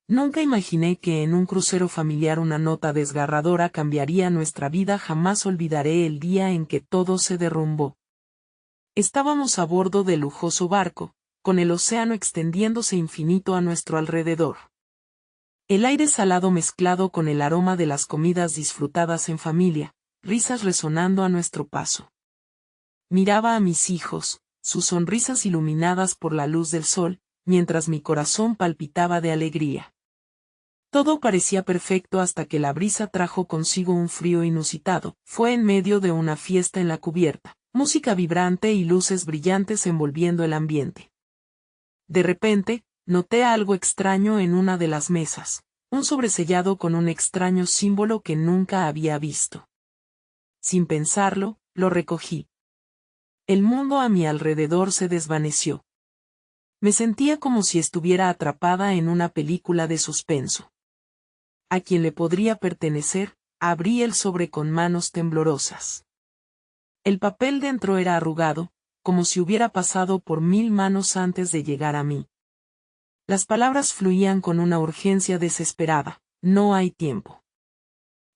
Nunca imaginé que en un crucero familiar una nota desgarradora cambiaría nuestra vida. Jamás olvidaré el día en que todo se derrumbó. Estábamos a bordo del lujoso barco, con el océano extendiéndose infinito a nuestro alrededor. El aire salado mezclado con el aroma de las comidas disfrutadas en familia, risas resonando a nuestro paso. Miraba a mis hijos, sus sonrisas iluminadas por la luz del sol, mientras mi corazón palpitaba de alegría. Todo parecía perfecto hasta que la brisa trajo consigo un frío inusitado. Fue en medio de una fiesta en la cubierta, música vibrante y luces brillantes envolviendo el ambiente. De repente, noté algo extraño en una de las mesas, un sobresellado con un extraño símbolo que nunca había visto. Sin pensarlo, lo recogí. El mundo a mi alrededor se desvaneció. Me sentía como si estuviera atrapada en una película de suspenso. ¿A quién le podría pertenecer? Abrí el sobre con manos temblorosas. El papel dentro era arrugado, como si hubiera pasado por 1000 manos antes de llegar a mí. Las palabras fluían con una urgencia desesperada. No hay tiempo.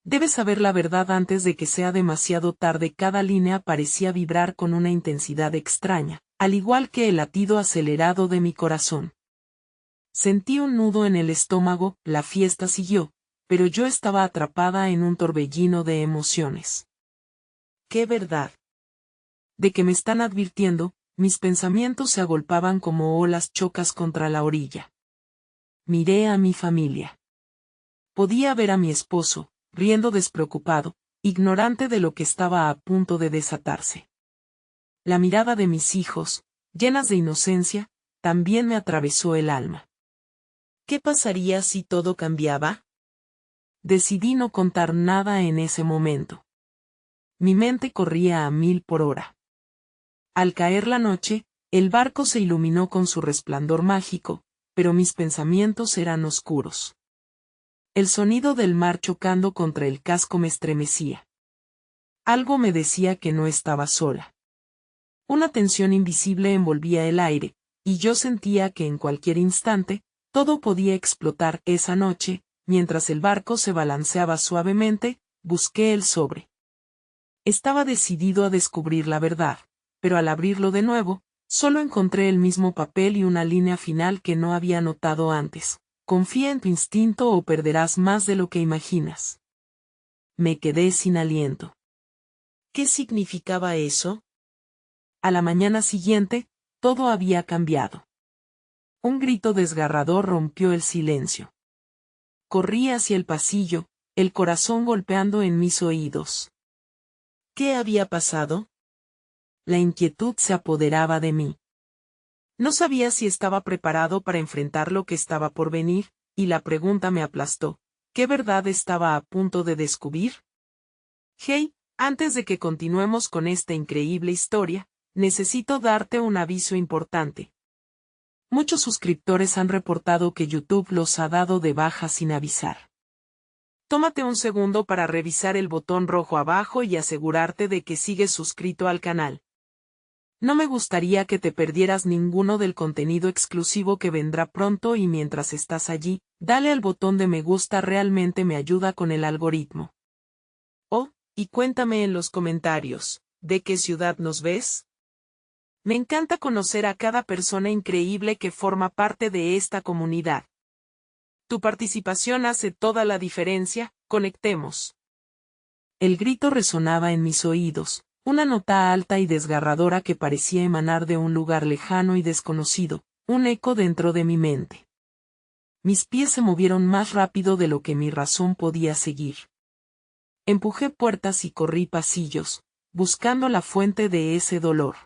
Debes saber la verdad antes de que sea demasiado tarde. Cada línea parecía vibrar con una intensidad extraña, al igual que el latido acelerado de mi corazón. Sentí un nudo en el estómago. La fiesta siguió, pero yo estaba atrapada en un torbellino de emociones. ¿Qué verdad? ¿De qué me están advirtiendo? Mis pensamientos se agolpaban como olas chocas contra la orilla. Miré a mi familia. Podía ver a mi esposo, riendo despreocupado, ignorante de lo que estaba a punto de desatarse. La mirada de mis hijos, llenas de inocencia, también me atravesó el alma. ¿Qué pasaría si todo cambiaba? Decidí no contar nada en ese momento. Mi mente corría a 1000 por hora. Al caer la noche, el barco se iluminó con su resplandor mágico, pero mis pensamientos eran oscuros. El sonido del mar chocando contra el casco me estremecía. Algo me decía que no estaba sola. Una tensión invisible envolvía el aire, y yo sentía que en cualquier instante, todo podía explotar. Esa noche, mientras el barco se balanceaba suavemente, busqué el sobre. Estaba decidido a descubrir la verdad, pero al abrirlo de nuevo, solo encontré el mismo papel y una línea final que no había notado antes. Confía en tu instinto o perderás más de lo que imaginas. Me quedé sin aliento. ¿Qué significaba eso? A la mañana siguiente, todo había cambiado. Un grito desgarrador rompió el silencio. Corrí hacia el pasillo, el corazón golpeando en mis oídos. ¿Qué había pasado? La inquietud se apoderaba de mí. No sabía si estaba preparado para enfrentar lo que estaba por venir, y la pregunta me aplastó. ¿Qué verdad estaba a punto de descubrir? Hey, antes de que continuemos con esta increíble historia, necesito darte un aviso importante. Muchos suscriptores han reportado que YouTube los ha dado de baja sin avisar. Tómate un segundo para revisar el botón rojo abajo y asegurarte de que sigues suscrito al canal. No me gustaría que te perdieras ninguno del contenido exclusivo que vendrá pronto y mientras estás allí, dale al botón de me gusta, realmente me ayuda con el algoritmo. Oh, y cuéntame en los comentarios, ¿de qué ciudad nos ves? Me encanta conocer a cada persona increíble que forma parte de esta comunidad. Tu participación hace toda la diferencia. Conectemos. El grito resonaba en mis oídos. Una nota alta y desgarradora que parecía emanar de un lugar lejano y desconocido, un eco dentro de mi mente. Mis pies se movieron más rápido de lo que mi razón podía seguir. Empujé puertas y corrí pasillos, buscando la fuente de ese dolor.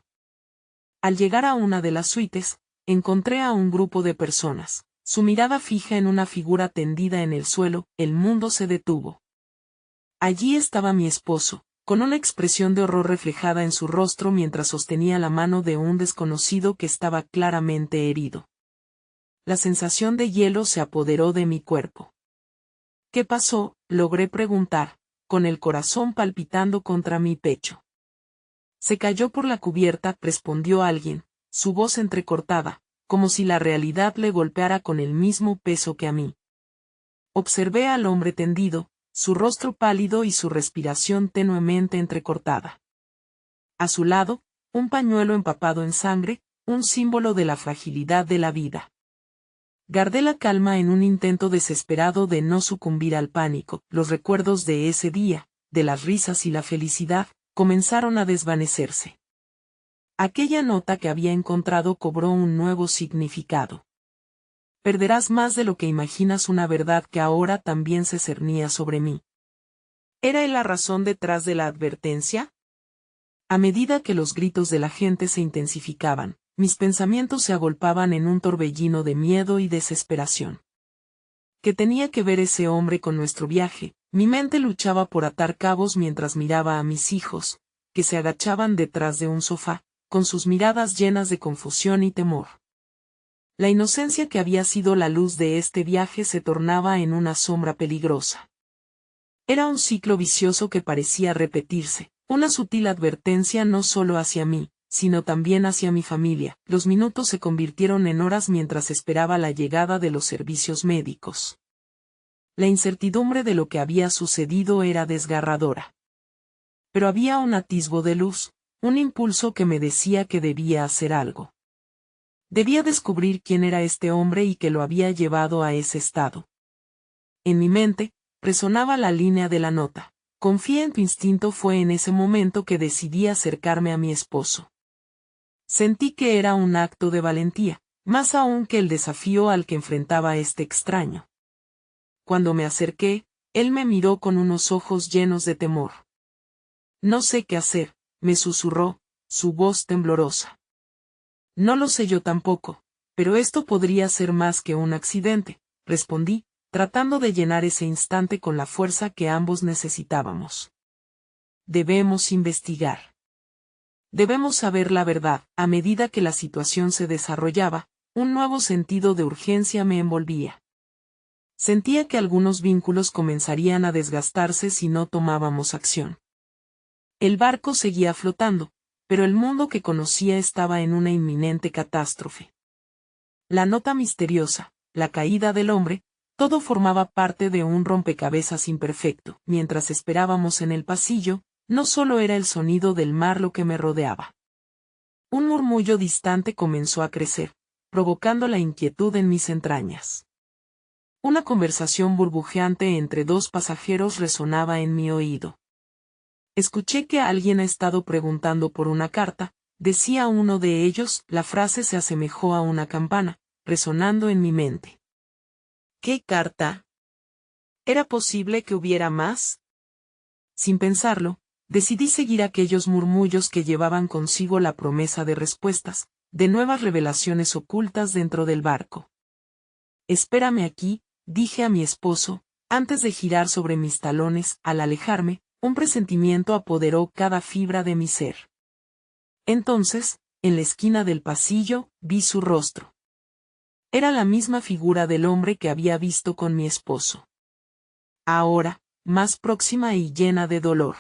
Al llegar a una de las suites, encontré a un grupo de personas, su mirada fija en una figura tendida en el suelo. El mundo se detuvo. Allí estaba mi esposo, con una expresión de horror reflejada en su rostro mientras sostenía la mano de un desconocido que estaba claramente herido. La sensación de hielo se apoderó de mi cuerpo. ¿Qué pasó?, logré preguntar, con el corazón palpitando contra mi pecho. Se cayó por la cubierta, respondió alguien, su voz entrecortada, como si la realidad le golpeara con el mismo peso que a mí. Observé al hombre tendido, su rostro pálido y su respiración tenuemente entrecortada. A su lado, un pañuelo empapado en sangre, un símbolo de la fragilidad de la vida. Guardé la calma en un intento desesperado de no sucumbir al pánico. Los recuerdos de ese día, de las risas y la felicidad, comenzaron a desvanecerse. Aquella nota que había encontrado cobró un nuevo significado. Perderás más de lo que imaginas, una verdad que ahora también se cernía sobre mí. ¿Era él la razón detrás de la advertencia? A medida que los gritos de la gente se intensificaban, mis pensamientos se agolpaban en un torbellino de miedo y desesperación. ¿Qué tenía que ver ese hombre con nuestro viaje? Mi mente luchaba por atar cabos mientras miraba a mis hijos, que se agachaban detrás de un sofá, con sus miradas llenas de confusión y temor. La inocencia que había sido la luz de este viaje se tornaba en una sombra peligrosa. Era un ciclo vicioso que parecía repetirse, una sutil advertencia no solo hacia mí, sino también hacia mi familia. Los minutos se convirtieron en horas mientras esperaba la llegada de los servicios médicos. La incertidumbre de lo que había sucedido era desgarradora. Pero había un atisbo de luz, un impulso que me decía que debía hacer algo. Debía descubrir quién era este hombre y qué lo había llevado a ese estado. En mi mente, resonaba la línea de la nota. Confía en tu instinto. Fue en ese momento que decidí acercarme a mi esposo. Sentí que era un acto de valentía, más aún que el desafío al que enfrentaba a este extraño. Cuando me acerqué, él me miró con unos ojos llenos de temor. No sé qué hacer, me susurró, su voz temblorosa. No lo sé yo tampoco, pero esto podría ser más que un accidente, respondí, tratando de llenar ese instante con la fuerza que ambos necesitábamos. Debemos investigar. Debemos saber la verdad. A medida que la situación se desarrollaba, un nuevo sentido de urgencia me envolvía. Sentía que algunos vínculos comenzarían a desgastarse si no tomábamos acción. El barco seguía flotando, pero el mundo que conocía estaba en una inminente catástrofe. La nota misteriosa, la caída del hombre, todo formaba parte de un rompecabezas imperfecto. Mientras esperábamos en el pasillo, no solo era el sonido del mar lo que me rodeaba. Un murmullo distante comenzó a crecer, provocando la inquietud en mis entrañas. Una conversación burbujeante entre dos pasajeros resonaba en mi oído. Escuché que alguien ha estado preguntando por una carta, decía uno de ellos. La frase se asemejó a una campana, resonando en mi mente. ¿Qué carta? ¿Era posible que hubiera más? Sin pensarlo, decidí seguir aquellos murmullos que llevaban consigo la promesa de respuestas, de nuevas revelaciones ocultas dentro del barco. Espérame aquí, dije a mi esposo, antes de girar sobre mis talones. Al alejarme, un presentimiento apoderó cada fibra de mi ser. Entonces, en la esquina del pasillo, vi su rostro. Era la misma figura del hombre que había visto con mi esposo. Ahora, más próxima y llena de dolor.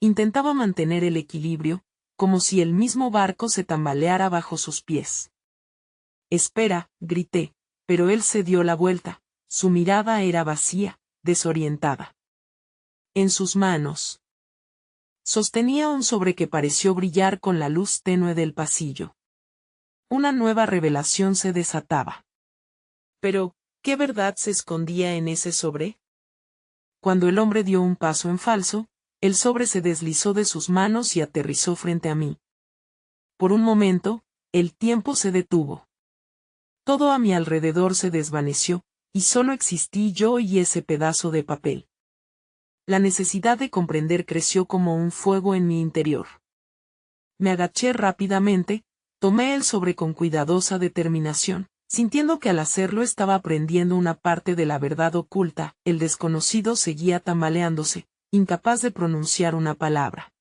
Intentaba mantener el equilibrio, como si el mismo barco se tambaleara bajo sus pies. Espera, grité, pero él se dio la vuelta, su mirada era vacía, desorientada. En sus manos sostenía un sobre que pareció brillar con la luz tenue del pasillo. Una nueva revelación se desataba. Pero, ¿qué verdad se escondía en ese sobre? Cuando el hombre dio un paso en falso, el sobre se deslizó de sus manos y aterrizó frente a mí. Por un momento, el tiempo se detuvo. Todo a mi alrededor se desvaneció, y solo existí yo y ese pedazo de papel. La necesidad de comprender creció como un fuego en mi interior. Me agaché rápidamente, tomé el sobre con cuidadosa determinación, sintiendo que al hacerlo estaba aprendiendo una parte de la verdad oculta. El desconocido seguía tambaleándose, incapaz de pronunciar una palabra.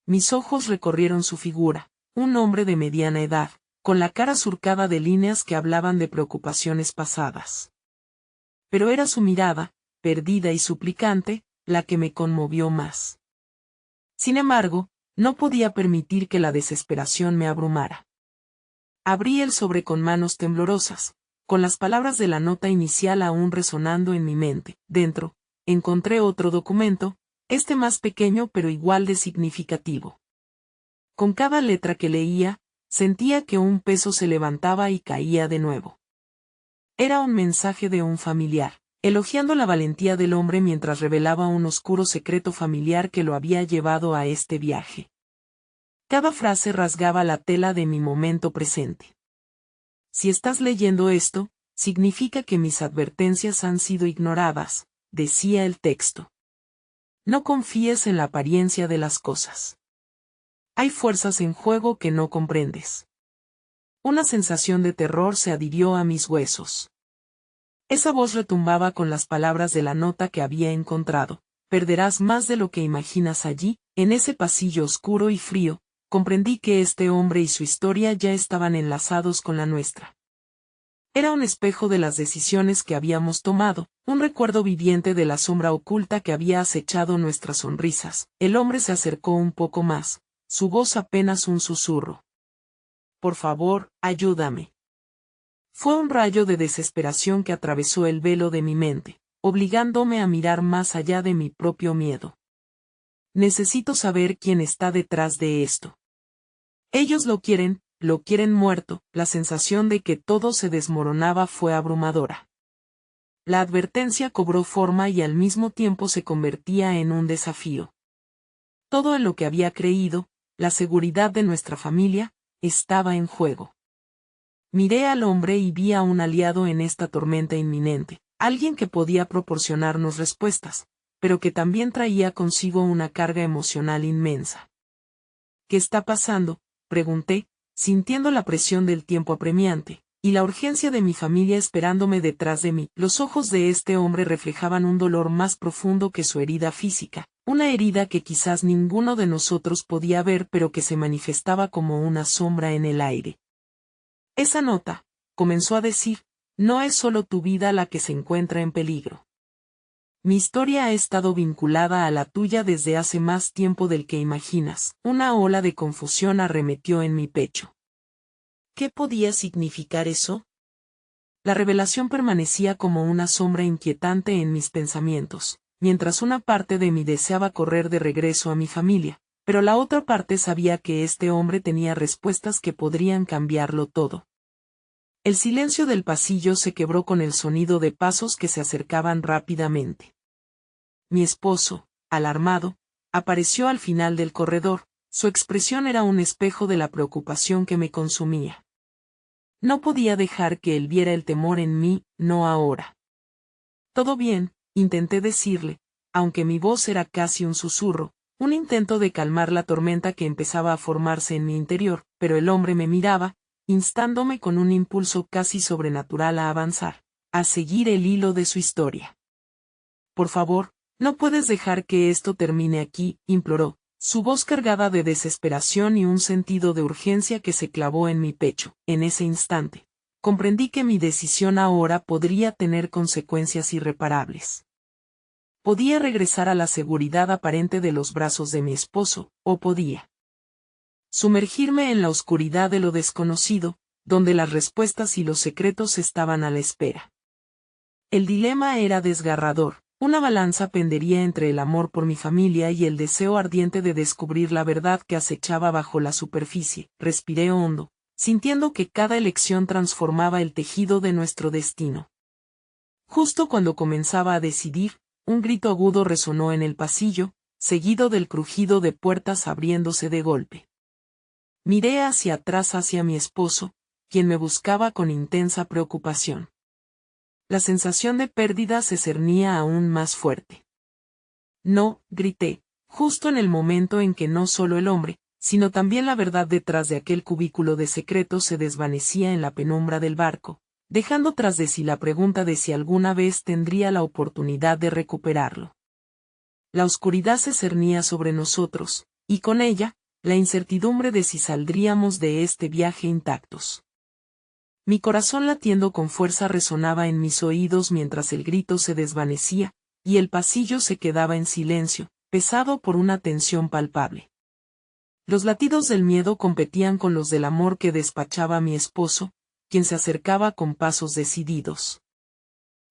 Mis ojos recorrieron su figura, un hombre de mediana edad, con la cara surcada de líneas que hablaban de preocupaciones pasadas. Pero era su mirada, perdida y suplicante, la que me conmovió más. Sin embargo, no podía permitir que la desesperación me abrumara. Abrí el sobre con manos temblorosas, con las palabras de la nota inicial aún resonando en mi mente. Dentro, encontré otro documento, este más pequeño pero igual de significativo. Con cada letra que leía, sentía que un peso se levantaba y caía de nuevo. Era un mensaje de un familiar, elogiando la valentía del hombre mientras revelaba un oscuro secreto familiar que lo había llevado a este viaje. Cada frase rasgaba la tela de mi momento presente. Si estás leyendo esto, significa que mis advertencias han sido ignoradas, decía el texto. No confíes en la apariencia de las cosas. Hay fuerzas en juego que no comprendes. Una sensación de terror se adhirió a mis huesos. Esa voz retumbaba con las palabras de la nota que había encontrado. Perderás más de lo que imaginas allí, en ese pasillo oscuro y frío. Comprendí que este hombre y su historia ya estaban enlazados con la nuestra. Era un espejo de las decisiones que habíamos tomado, un recuerdo viviente de la sombra oculta que había acechado nuestras sonrisas. El hombre se acercó un poco más, su voz apenas un susurro. Por favor, ayúdame. Fue un rayo de desesperación que atravesó el velo de mi mente, obligándome a mirar más allá de mi propio miedo. Necesito saber quién está detrás de esto. Ellos lo quieren muerto. La sensación de que todo se desmoronaba fue abrumadora. La advertencia cobró forma y al mismo tiempo se convertía en un desafío. Todo en lo que había creído, la seguridad de nuestra familia, estaba en juego. Miré al hombre y vi a un aliado en esta tormenta inminente, alguien que podía proporcionarnos respuestas, pero que también traía consigo una carga emocional inmensa. ¿Qué está pasando?, pregunté, sintiendo la presión del tiempo apremiante, y la urgencia de mi familia esperándome detrás de mí. Los ojos de este hombre reflejaban un dolor más profundo que su herida física, una herida que quizás ninguno de nosotros podía ver pero que se manifestaba como una sombra en el aire. Esa nota, comenzó a decir, no es solo tu vida la que se encuentra en peligro. Mi historia ha estado vinculada a la tuya desde hace más tiempo del que imaginas. Una ola de confusión arremetió en mi pecho. ¿Qué podía significar eso? La revelación permanecía como una sombra inquietante en mis pensamientos, mientras una parte de mí deseaba correr de regreso a mi familia, pero la otra parte sabía que este hombre tenía respuestas que podrían cambiarlo todo. El silencio del pasillo se quebró con el sonido de pasos que se acercaban rápidamente. Mi esposo, alarmado, apareció al final del corredor. Su expresión era un espejo de la preocupación que me consumía. No podía dejar que él viera el temor en mí, no ahora. Todo bien, intenté decirle, aunque mi voz era casi un susurro, un intento de calmar la tormenta que empezaba a formarse en mi interior, pero el hombre me miraba, instándome con un impulso casi sobrenatural a avanzar, a seguir el hilo de su historia. Por favor, no puedes dejar que esto termine aquí, imploró, su voz cargada de desesperación y un sentido de urgencia que se clavó en mi pecho. En ese instante, comprendí que mi decisión ahora podría tener consecuencias irreparables. Podía regresar a la seguridad aparente de los brazos de mi esposo, o podía sumergirme en la oscuridad de lo desconocido, donde las respuestas y los secretos estaban a la espera. El dilema era desgarrador. Una balanza pendería entre el amor por mi familia y el deseo ardiente de descubrir la verdad que acechaba bajo la superficie. Respiré hondo, sintiendo que cada elección transformaba el tejido de nuestro destino. Justo cuando comenzaba a decidir, un grito agudo resonó en el pasillo, seguido del crujido de puertas abriéndose de golpe. Miré hacia atrás hacia mi esposo, quien me buscaba con intensa preocupación. La sensación de pérdida se cernía aún más fuerte. No, grité, justo en el momento en que no solo el hombre, sino también la verdad detrás de aquel cubículo de secretos se desvanecía en la penumbra del barco, dejando tras de sí la pregunta de si alguna vez tendría la oportunidad de recuperarlo. La oscuridad se cernía sobre nosotros, y con ella, la incertidumbre de si saldríamos de este viaje intactos. Mi corazón latiendo con fuerza resonaba en mis oídos mientras el grito se desvanecía, y el pasillo se quedaba en silencio, pesado por una tensión palpable. Los latidos del miedo competían con los del amor que despachaba mi esposo, quien se acercaba con pasos decididos.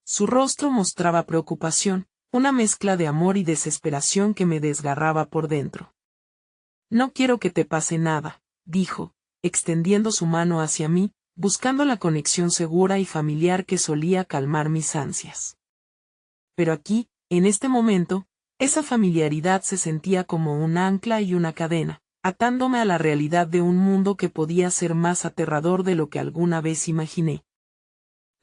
Su rostro mostraba preocupación, una mezcla de amor y desesperación que me desgarraba por dentro. No quiero que te pase nada, dijo, extendiendo su mano hacia mí, buscando la conexión segura y familiar que solía calmar mis ansias. Pero aquí, en este momento, esa familiaridad se sentía como un ancla y una cadena, atándome a la realidad de un mundo que podía ser más aterrador de lo que alguna vez imaginé.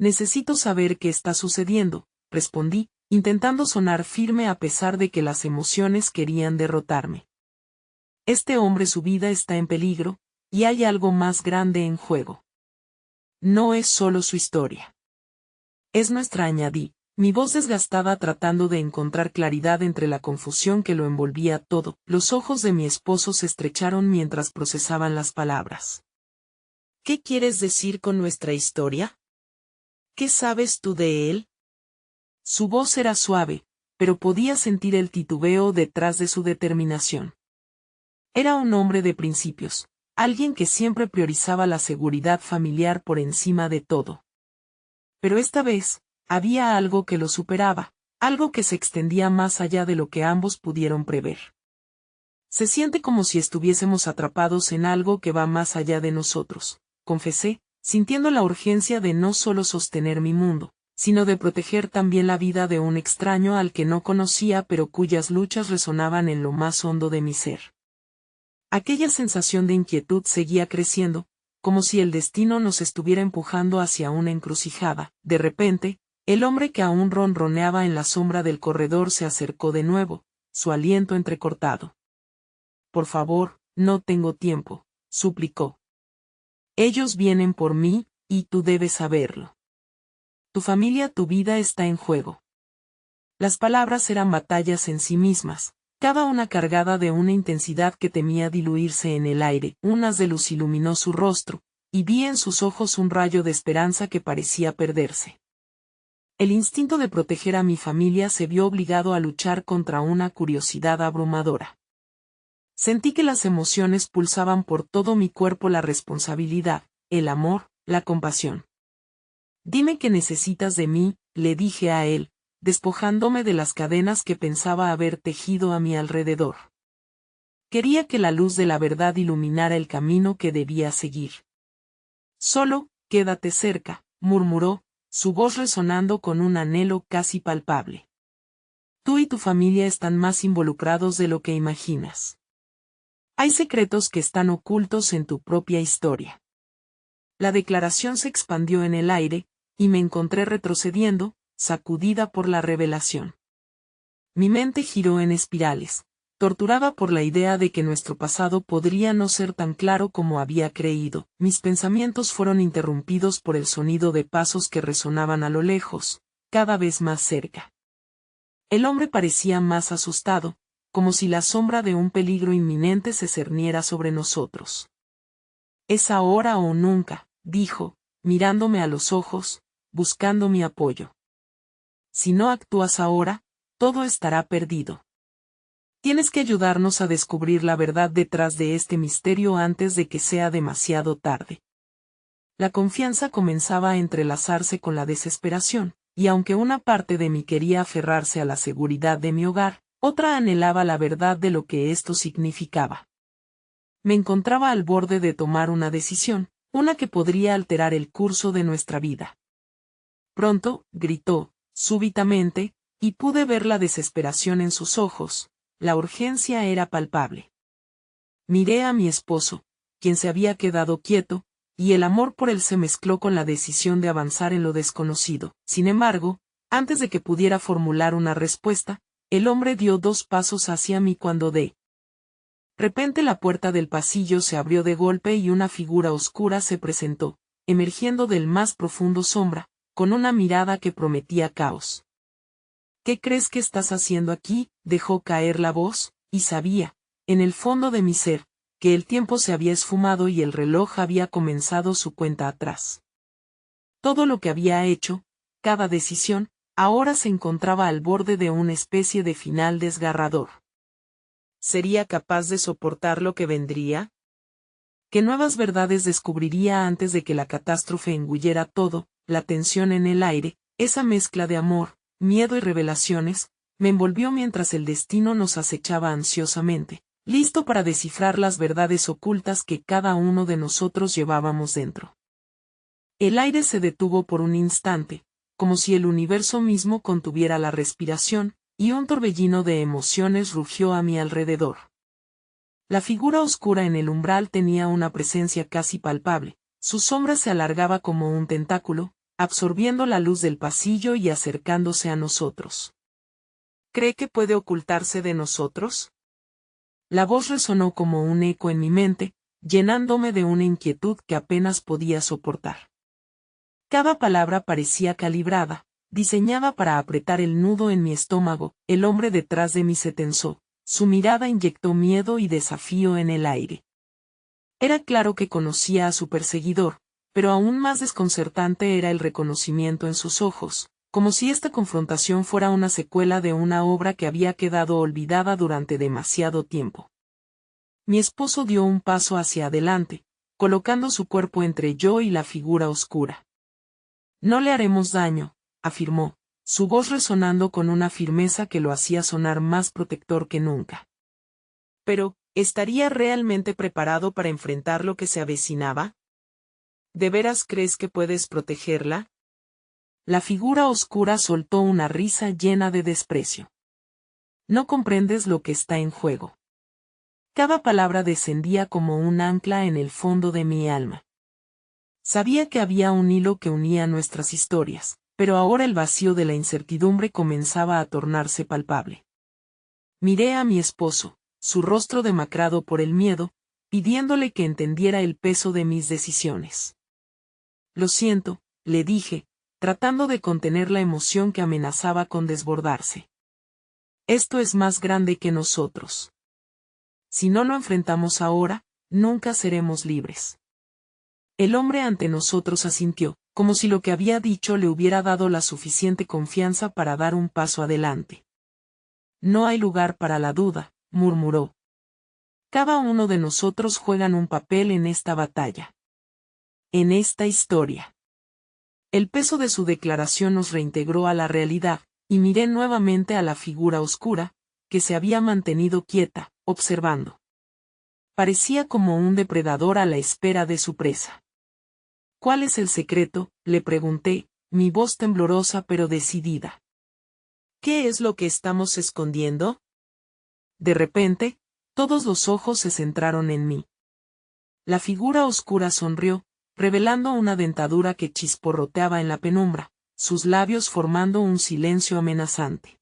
Necesito saber qué está sucediendo, respondí, intentando sonar firme a pesar de que las emociones querían derrotarme. Este hombre, su vida está en peligro, y hay algo más grande en juego. No es solo su historia. Es nuestra, añadí, mi voz desgastada tratando de encontrar claridad entre la confusión que lo envolvía todo. Los ojos de mi esposo se estrecharon mientras procesaban las palabras. ¿Qué quieres decir con nuestra historia? ¿Qué sabes tú de él? Su voz era suave, pero podía sentir el titubeo detrás de su determinación. Era un hombre de principios, alguien que siempre priorizaba la seguridad familiar por encima de todo. Pero esta vez, había algo que lo superaba, algo que se extendía más allá de lo que ambos pudieron prever. Se siente como si estuviésemos atrapados en algo que va más allá de nosotros, confesé, sintiendo la urgencia de no solo sostener mi mundo, sino de proteger también la vida de un extraño al que no conocía pero cuyas luchas resonaban en lo más hondo de mi ser. Aquella sensación de inquietud seguía creciendo, como si el destino nos estuviera empujando hacia una encrucijada. De repente, el hombre que aún ronroneaba en la sombra del corredor se acercó de nuevo, su aliento entrecortado. Por favor, no tengo tiempo, suplicó. Ellos vienen por mí, y tú debes saberlo. Tu familia, tu vida está en juego. Las palabras eran batallas en sí mismas, cada una cargada de una intensidad que temía diluirse en el aire. Un haz de luz iluminó su rostro, y vi en sus ojos un rayo de esperanza que parecía perderse. El instinto de proteger a mi familia se vio obligado a luchar contra una curiosidad abrumadora. Sentí que las emociones pulsaban por todo mi cuerpo: la responsabilidad, el amor, la compasión. Dime qué necesitas de mí, le dije a él, despojándome de las cadenas que pensaba haber tejido a mi alrededor. Quería que la luz de la verdad iluminara el camino que debía seguir. Solo, quédate cerca, murmuró, su voz resonando con un anhelo casi palpable. Tú y tu familia están más involucrados de lo que imaginas. Hay secretos que están ocultos en tu propia historia. La declaración se expandió en el aire, y me encontré retrocediendo, sacudida por la revelación. Mi mente giró en espirales, torturada por la idea de que nuestro pasado podría no ser tan claro como había creído. Mis pensamientos fueron interrumpidos por el sonido de pasos que resonaban a lo lejos, cada vez más cerca. El hombre parecía más asustado, como si la sombra de un peligro inminente se cerniera sobre nosotros. Es ahora o nunca, dijo, mirándome a los ojos, buscando mi apoyo. Si no actúas ahora, todo estará perdido. Tienes que ayudarnos a descubrir la verdad detrás de este misterio antes de que sea demasiado tarde. La confianza comenzaba a entrelazarse con la desesperación, y aunque una parte de mí quería aferrarse a la seguridad de mi hogar, otra anhelaba la verdad de lo que esto significaba. Me encontraba al borde de tomar una decisión, una que podría alterar el curso de nuestra vida. Pronto, gritó, súbitamente, y pude ver la desesperación en sus ojos. La urgencia era palpable. Miré a mi esposo, quien se había quedado quieto, y el amor por él se mezcló con la decisión de avanzar en lo desconocido. Sin embargo, antes de que pudiera formular una respuesta, el hombre dio 2 pasos hacia mí cuando de repente la puerta del pasillo se abrió de golpe y una figura oscura se presentó, emergiendo del más profundo sombra, con una mirada que prometía caos. ¿Qué crees que estás haciendo aquí?, dejó caer la voz, y sabía, en el fondo de mi ser, que el tiempo se había esfumado y el reloj había comenzado su cuenta atrás. Todo lo que había hecho, cada decisión, ahora se encontraba al borde de una especie de final desgarrador. ¿Sería capaz de soportar lo que vendría? ¿Qué nuevas verdades descubriría antes de que la catástrofe engullera todo? La tensión en el aire, esa mezcla de amor, miedo y revelaciones, me envolvió mientras el destino nos acechaba ansiosamente, listo para descifrar las verdades ocultas que cada uno de nosotros llevábamos dentro. El aire se detuvo por un instante, como si el universo mismo contuviera la respiración, y un torbellino de emociones rugió a mi alrededor. La figura oscura en el umbral tenía una presencia casi palpable, su sombra se alargaba como un tentáculo, absorbiendo la luz del pasillo y acercándose a nosotros. ¿Cree que puede ocultarse de nosotros? La voz resonó como un eco en mi mente, llenándome de una inquietud que apenas podía soportar. Cada palabra parecía calibrada, diseñada para apretar el nudo en mi estómago. El hombre detrás de mí se tensó, su mirada inyectó miedo y desafío en el aire. Era claro que conocía a su perseguidor, pero aún más desconcertante era el reconocimiento en sus ojos, como si esta confrontación fuera una secuela de una obra que había quedado olvidada durante demasiado tiempo. Mi esposo dio un paso hacia adelante, colocando su cuerpo entre yo y la figura oscura. No le haremos daño, afirmó, su voz resonando con una firmeza que lo hacía sonar más protector que nunca. Pero, ¿estaría realmente preparado para enfrentar lo que se avecinaba? ¿De veras crees que puedes protegerla? La figura oscura soltó una risa llena de desprecio. No comprendes lo que está en juego. Cada palabra descendía como un ancla en el fondo de mi alma. Sabía que había un hilo que unía nuestras historias, pero ahora el vacío de la incertidumbre comenzaba a tornarse palpable. Miré a mi esposo, su rostro demacrado por el miedo, pidiéndole que entendiera el peso de mis decisiones. Lo siento, le dije, tratando de contener la emoción que amenazaba con desbordarse. Esto es más grande que nosotros. Si no lo enfrentamos ahora, nunca seremos libres. El hombre ante nosotros asintió, como si lo que había dicho le hubiera dado la suficiente confianza para dar un paso adelante. No hay lugar para la duda, murmuró. Cada uno de nosotros juega un papel en esta batalla. En esta historia. El peso de su declaración nos reintegró a la realidad, y miré nuevamente a la figura oscura, que se había mantenido quieta, observando. Parecía como un depredador a la espera de su presa. ¿Cuál es el secreto?, le pregunté, mi voz temblorosa pero decidida. ¿Qué es lo que estamos escondiendo? De repente, todos los ojos se centraron en mí. La figura oscura sonrió, revelando una dentadura que chisporroteaba en la penumbra, sus labios formando un silencio amenazante.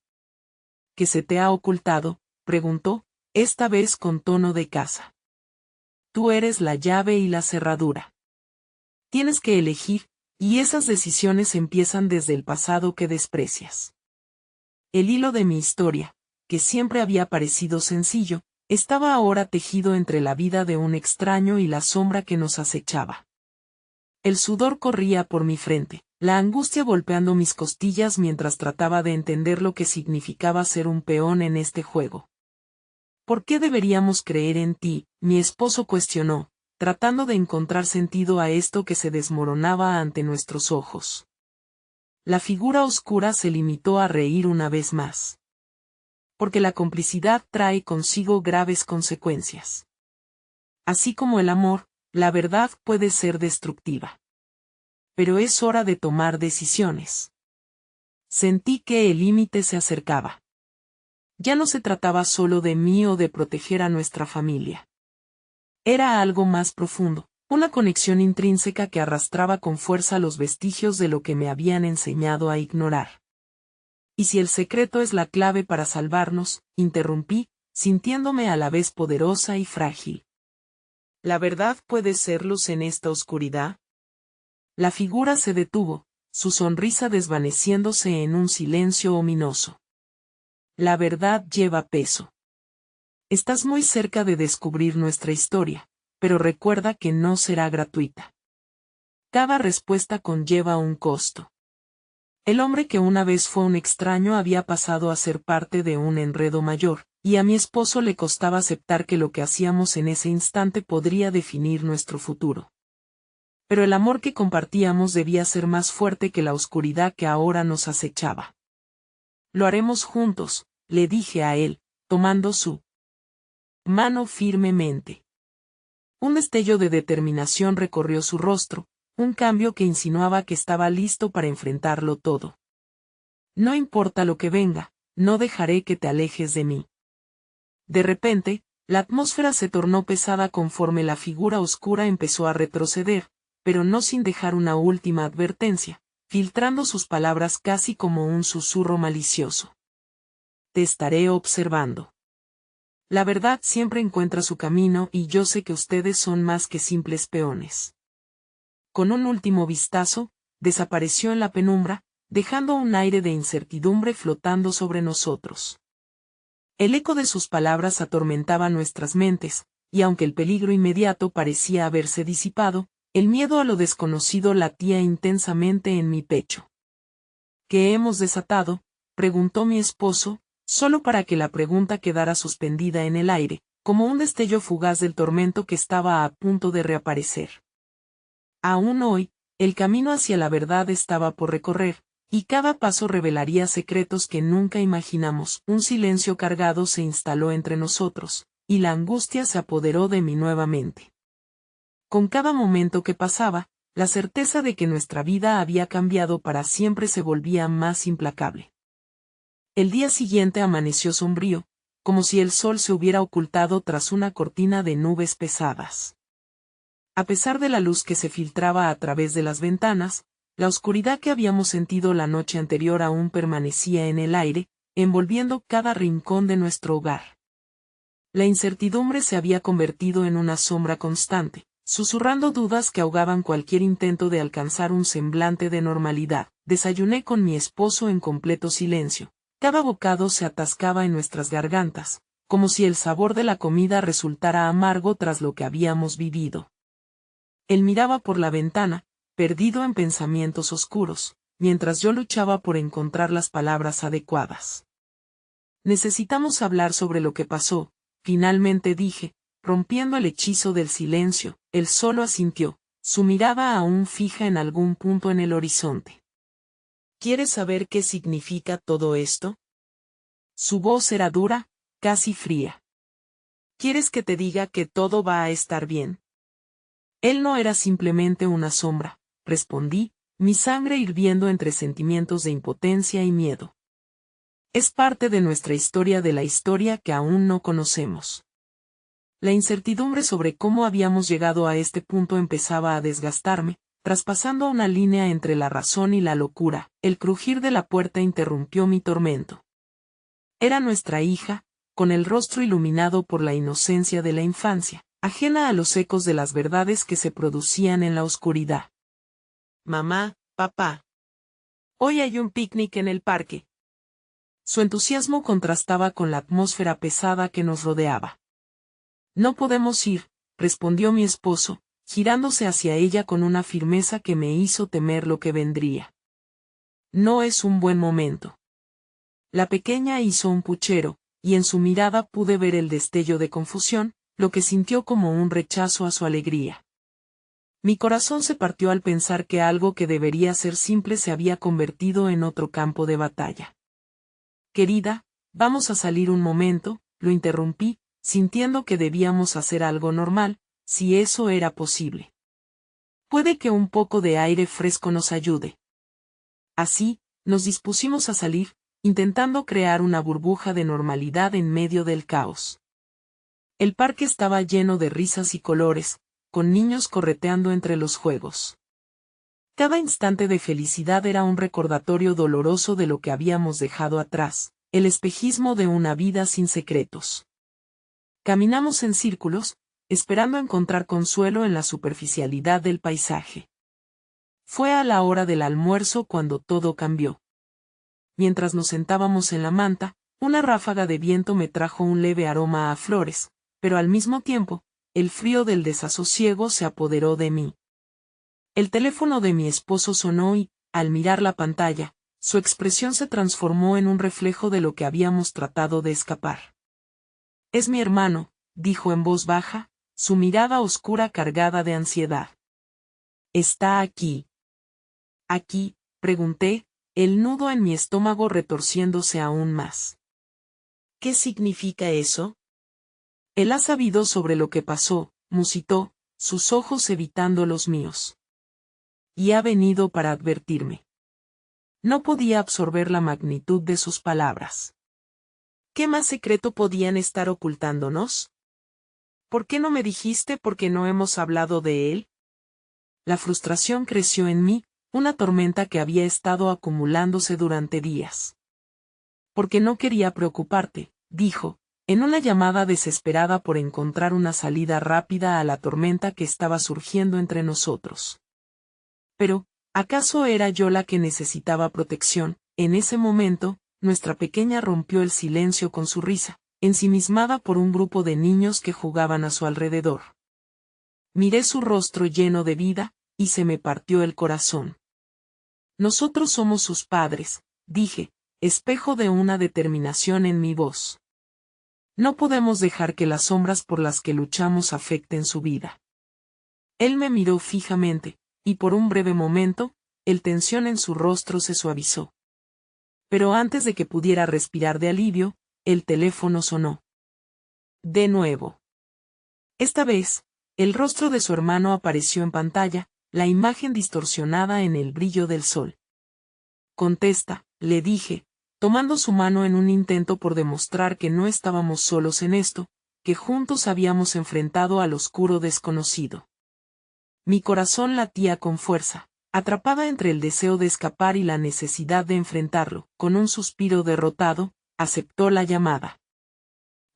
¿Qué se te ha ocultado?, preguntó, esta vez con tono de caza. Tú eres la llave y la cerradura. Tienes que elegir, y esas decisiones empiezan desde el pasado que desprecias. El hilo de mi historia, que siempre había parecido sencillo, estaba ahora tejido entre la vida de un extraño y la sombra que nos acechaba. El sudor corría por mi frente, la angustia golpeando mis costillas mientras trataba de entender lo que significaba ser un peón en este juego. ¿Por qué deberíamos creer en ti?, mi esposo cuestionó, tratando de encontrar sentido a esto que se desmoronaba ante nuestros ojos. La figura oscura se limitó a reír una vez más. Porque la complicidad trae consigo graves consecuencias. Así como el amor, la verdad puede ser destructiva. Pero es hora de tomar decisiones. Sentí que el límite se acercaba. Ya no se trataba solo de mí o de proteger a nuestra familia. Era algo más profundo, una conexión intrínseca que arrastraba con fuerza los vestigios de lo que me habían enseñado a ignorar. Y si el secreto es la clave para salvarnos, interrumpí, sintiéndome a la vez poderosa y frágil. ¿La verdad puede ser luz en esta oscuridad? La figura se detuvo, su sonrisa desvaneciéndose en un silencio ominoso. La verdad lleva peso. Estás muy cerca de descubrir nuestra historia, pero recuerda que no será gratuita. Cada respuesta conlleva un costo. El hombre que una vez fue un extraño había pasado a ser parte de un enredo mayor, y a mi esposo le costaba aceptar que lo que hacíamos en ese instante podría definir nuestro futuro. Pero el amor que compartíamos debía ser más fuerte que la oscuridad que ahora nos acechaba. Lo haremos juntos, le dije a él, tomando su mano firmemente. Un destello de determinación recorrió su rostro, un cambio que insinuaba que estaba listo para enfrentarlo todo. No importa lo que venga, no dejaré que te alejes de mí. De repente, la atmósfera se tornó pesada conforme la figura oscura empezó a retroceder, pero no sin dejar una última advertencia, filtrando sus palabras casi como un susurro malicioso. Te estaré observando. La verdad siempre encuentra su camino y yo sé que ustedes son más que simples peones. Con un último vistazo, desapareció en la penumbra, dejando un aire de incertidumbre flotando sobre nosotros. El eco de sus palabras atormentaba nuestras mentes, y aunque el peligro inmediato parecía haberse disipado, el miedo a lo desconocido latía intensamente en mi pecho. ¿Qué hemos desatado?, preguntó mi esposo, solo para que la pregunta quedara suspendida en el aire, como un destello fugaz del tormento que estaba a punto de reaparecer. Aún hoy, el camino hacia la verdad estaba por recorrer, y cada paso revelaría secretos que nunca imaginamos. Un silencio cargado se instaló entre nosotros, y la angustia se apoderó de mí nuevamente. Con cada momento que pasaba, la certeza de que nuestra vida había cambiado para siempre se volvía más implacable. El día siguiente amaneció sombrío, como si el sol se hubiera ocultado tras una cortina de nubes pesadas. A pesar de la luz que se filtraba a través de las ventanas, la oscuridad que habíamos sentido la noche anterior aún permanecía en el aire, envolviendo cada rincón de nuestro hogar. La incertidumbre se había convertido en una sombra constante, susurrando dudas que ahogaban cualquier intento de alcanzar un semblante de normalidad. Desayuné con mi esposo en completo silencio. Cada bocado se atascaba en nuestras gargantas, como si el sabor de la comida resultara amargo tras lo que habíamos vivido. Él miraba por la ventana, perdido en pensamientos oscuros, mientras yo luchaba por encontrar las palabras adecuadas. Necesitamos hablar sobre lo que pasó, finalmente dije, rompiendo el hechizo del silencio. Él solo asintió, su mirada aún fija en algún punto en el horizonte. ¿Quieres saber qué significa todo esto? Su voz era dura, casi fría. ¿Quieres que te diga que todo va a estar bien? Él no era simplemente una sombra, respondí, mi sangre hirviendo entre sentimientos de impotencia y miedo. Es parte de nuestra historia, de la historia que aún no conocemos. La incertidumbre sobre cómo habíamos llegado a este punto empezaba a desgastarme, traspasando una línea entre la razón y la locura. El crujir de la puerta interrumpió mi tormento. Era nuestra hija, con el rostro iluminado por la inocencia de la infancia, ajena a los ecos de las verdades que se producían en la oscuridad. Mamá, papá. Hoy hay un picnic en el parque. Su entusiasmo contrastaba con la atmósfera pesada que nos rodeaba. No podemos ir, respondió mi esposo, girándose hacia ella con una firmeza que me hizo temer lo que vendría. No es un buen momento. La pequeña hizo un puchero, y en su mirada pude ver el destello de confusión, lo que sintió como un rechazo a su alegría. Mi corazón se partió al pensar que algo que debería ser simple se había convertido en otro campo de batalla. Querida, vamos a salir un momento, lo interrumpí, sintiendo que debíamos hacer algo normal, si eso era posible. Puede que un poco de aire fresco nos ayude. Así, nos dispusimos a salir, intentando crear una burbuja de normalidad en medio del caos. El parque estaba lleno de risas y colores, con niños correteando entre los juegos. Cada instante de felicidad era un recordatorio doloroso de lo que habíamos dejado atrás, el espejismo de una vida sin secretos. Caminamos en círculos, esperando encontrar consuelo en la superficialidad del paisaje. Fue a la hora del almuerzo cuando todo cambió. Mientras nos sentábamos en la manta, una ráfaga de viento me trajo un leve aroma a flores, pero al mismo tiempo, el frío del desasosiego se apoderó de mí. El teléfono de mi esposo sonó y, al mirar la pantalla, su expresión se transformó en un reflejo de lo que habíamos tratado de escapar. Es mi hermano, dijo en voz baja, su mirada oscura cargada de ansiedad. ¿Está aquí? ¿Aquí? Pregunté, el nudo en mi estómago retorciéndose aún más. ¿Qué significa eso? Él ha sabido sobre lo que pasó, musitó, sus ojos evitando los míos. Y ha venido para advertirme. No podía absorber la magnitud de sus palabras. ¿Qué más secreto podían estar ocultándonos? ¿Por qué no me dijiste por qué no hemos hablado de él? La frustración creció en mí, una tormenta que había estado acumulándose durante días. Porque no quería preocuparte, dijo, en una llamada desesperada por encontrar una salida rápida a la tormenta que estaba surgiendo entre nosotros. Pero, ¿acaso era yo la que necesitaba protección? En ese momento, nuestra pequeña rompió el silencio con su risa, ensimismada por un grupo de niños que jugaban a su alrededor. Miré su rostro lleno de vida, y se me partió el corazón. Nosotros somos sus padres, dije, espejo de una determinación en mi voz. No podemos dejar que las sombras por las que luchamos afecten su vida. Él me miró fijamente, y por un breve momento, el tensión en su rostro se suavizó. Pero antes de que pudiera respirar de alivio, el teléfono sonó. De nuevo. Esta vez, el rostro de su hermano apareció en pantalla, la imagen distorsionada en el brillo del sol. Contesta, le dije, tomando su mano en un intento por demostrar que no estábamos solos en esto, que juntos habíamos enfrentado al oscuro desconocido. Mi corazón latía con fuerza, atrapada entre el deseo de escapar y la necesidad de enfrentarlo. Con un suspiro derrotado, aceptó la llamada.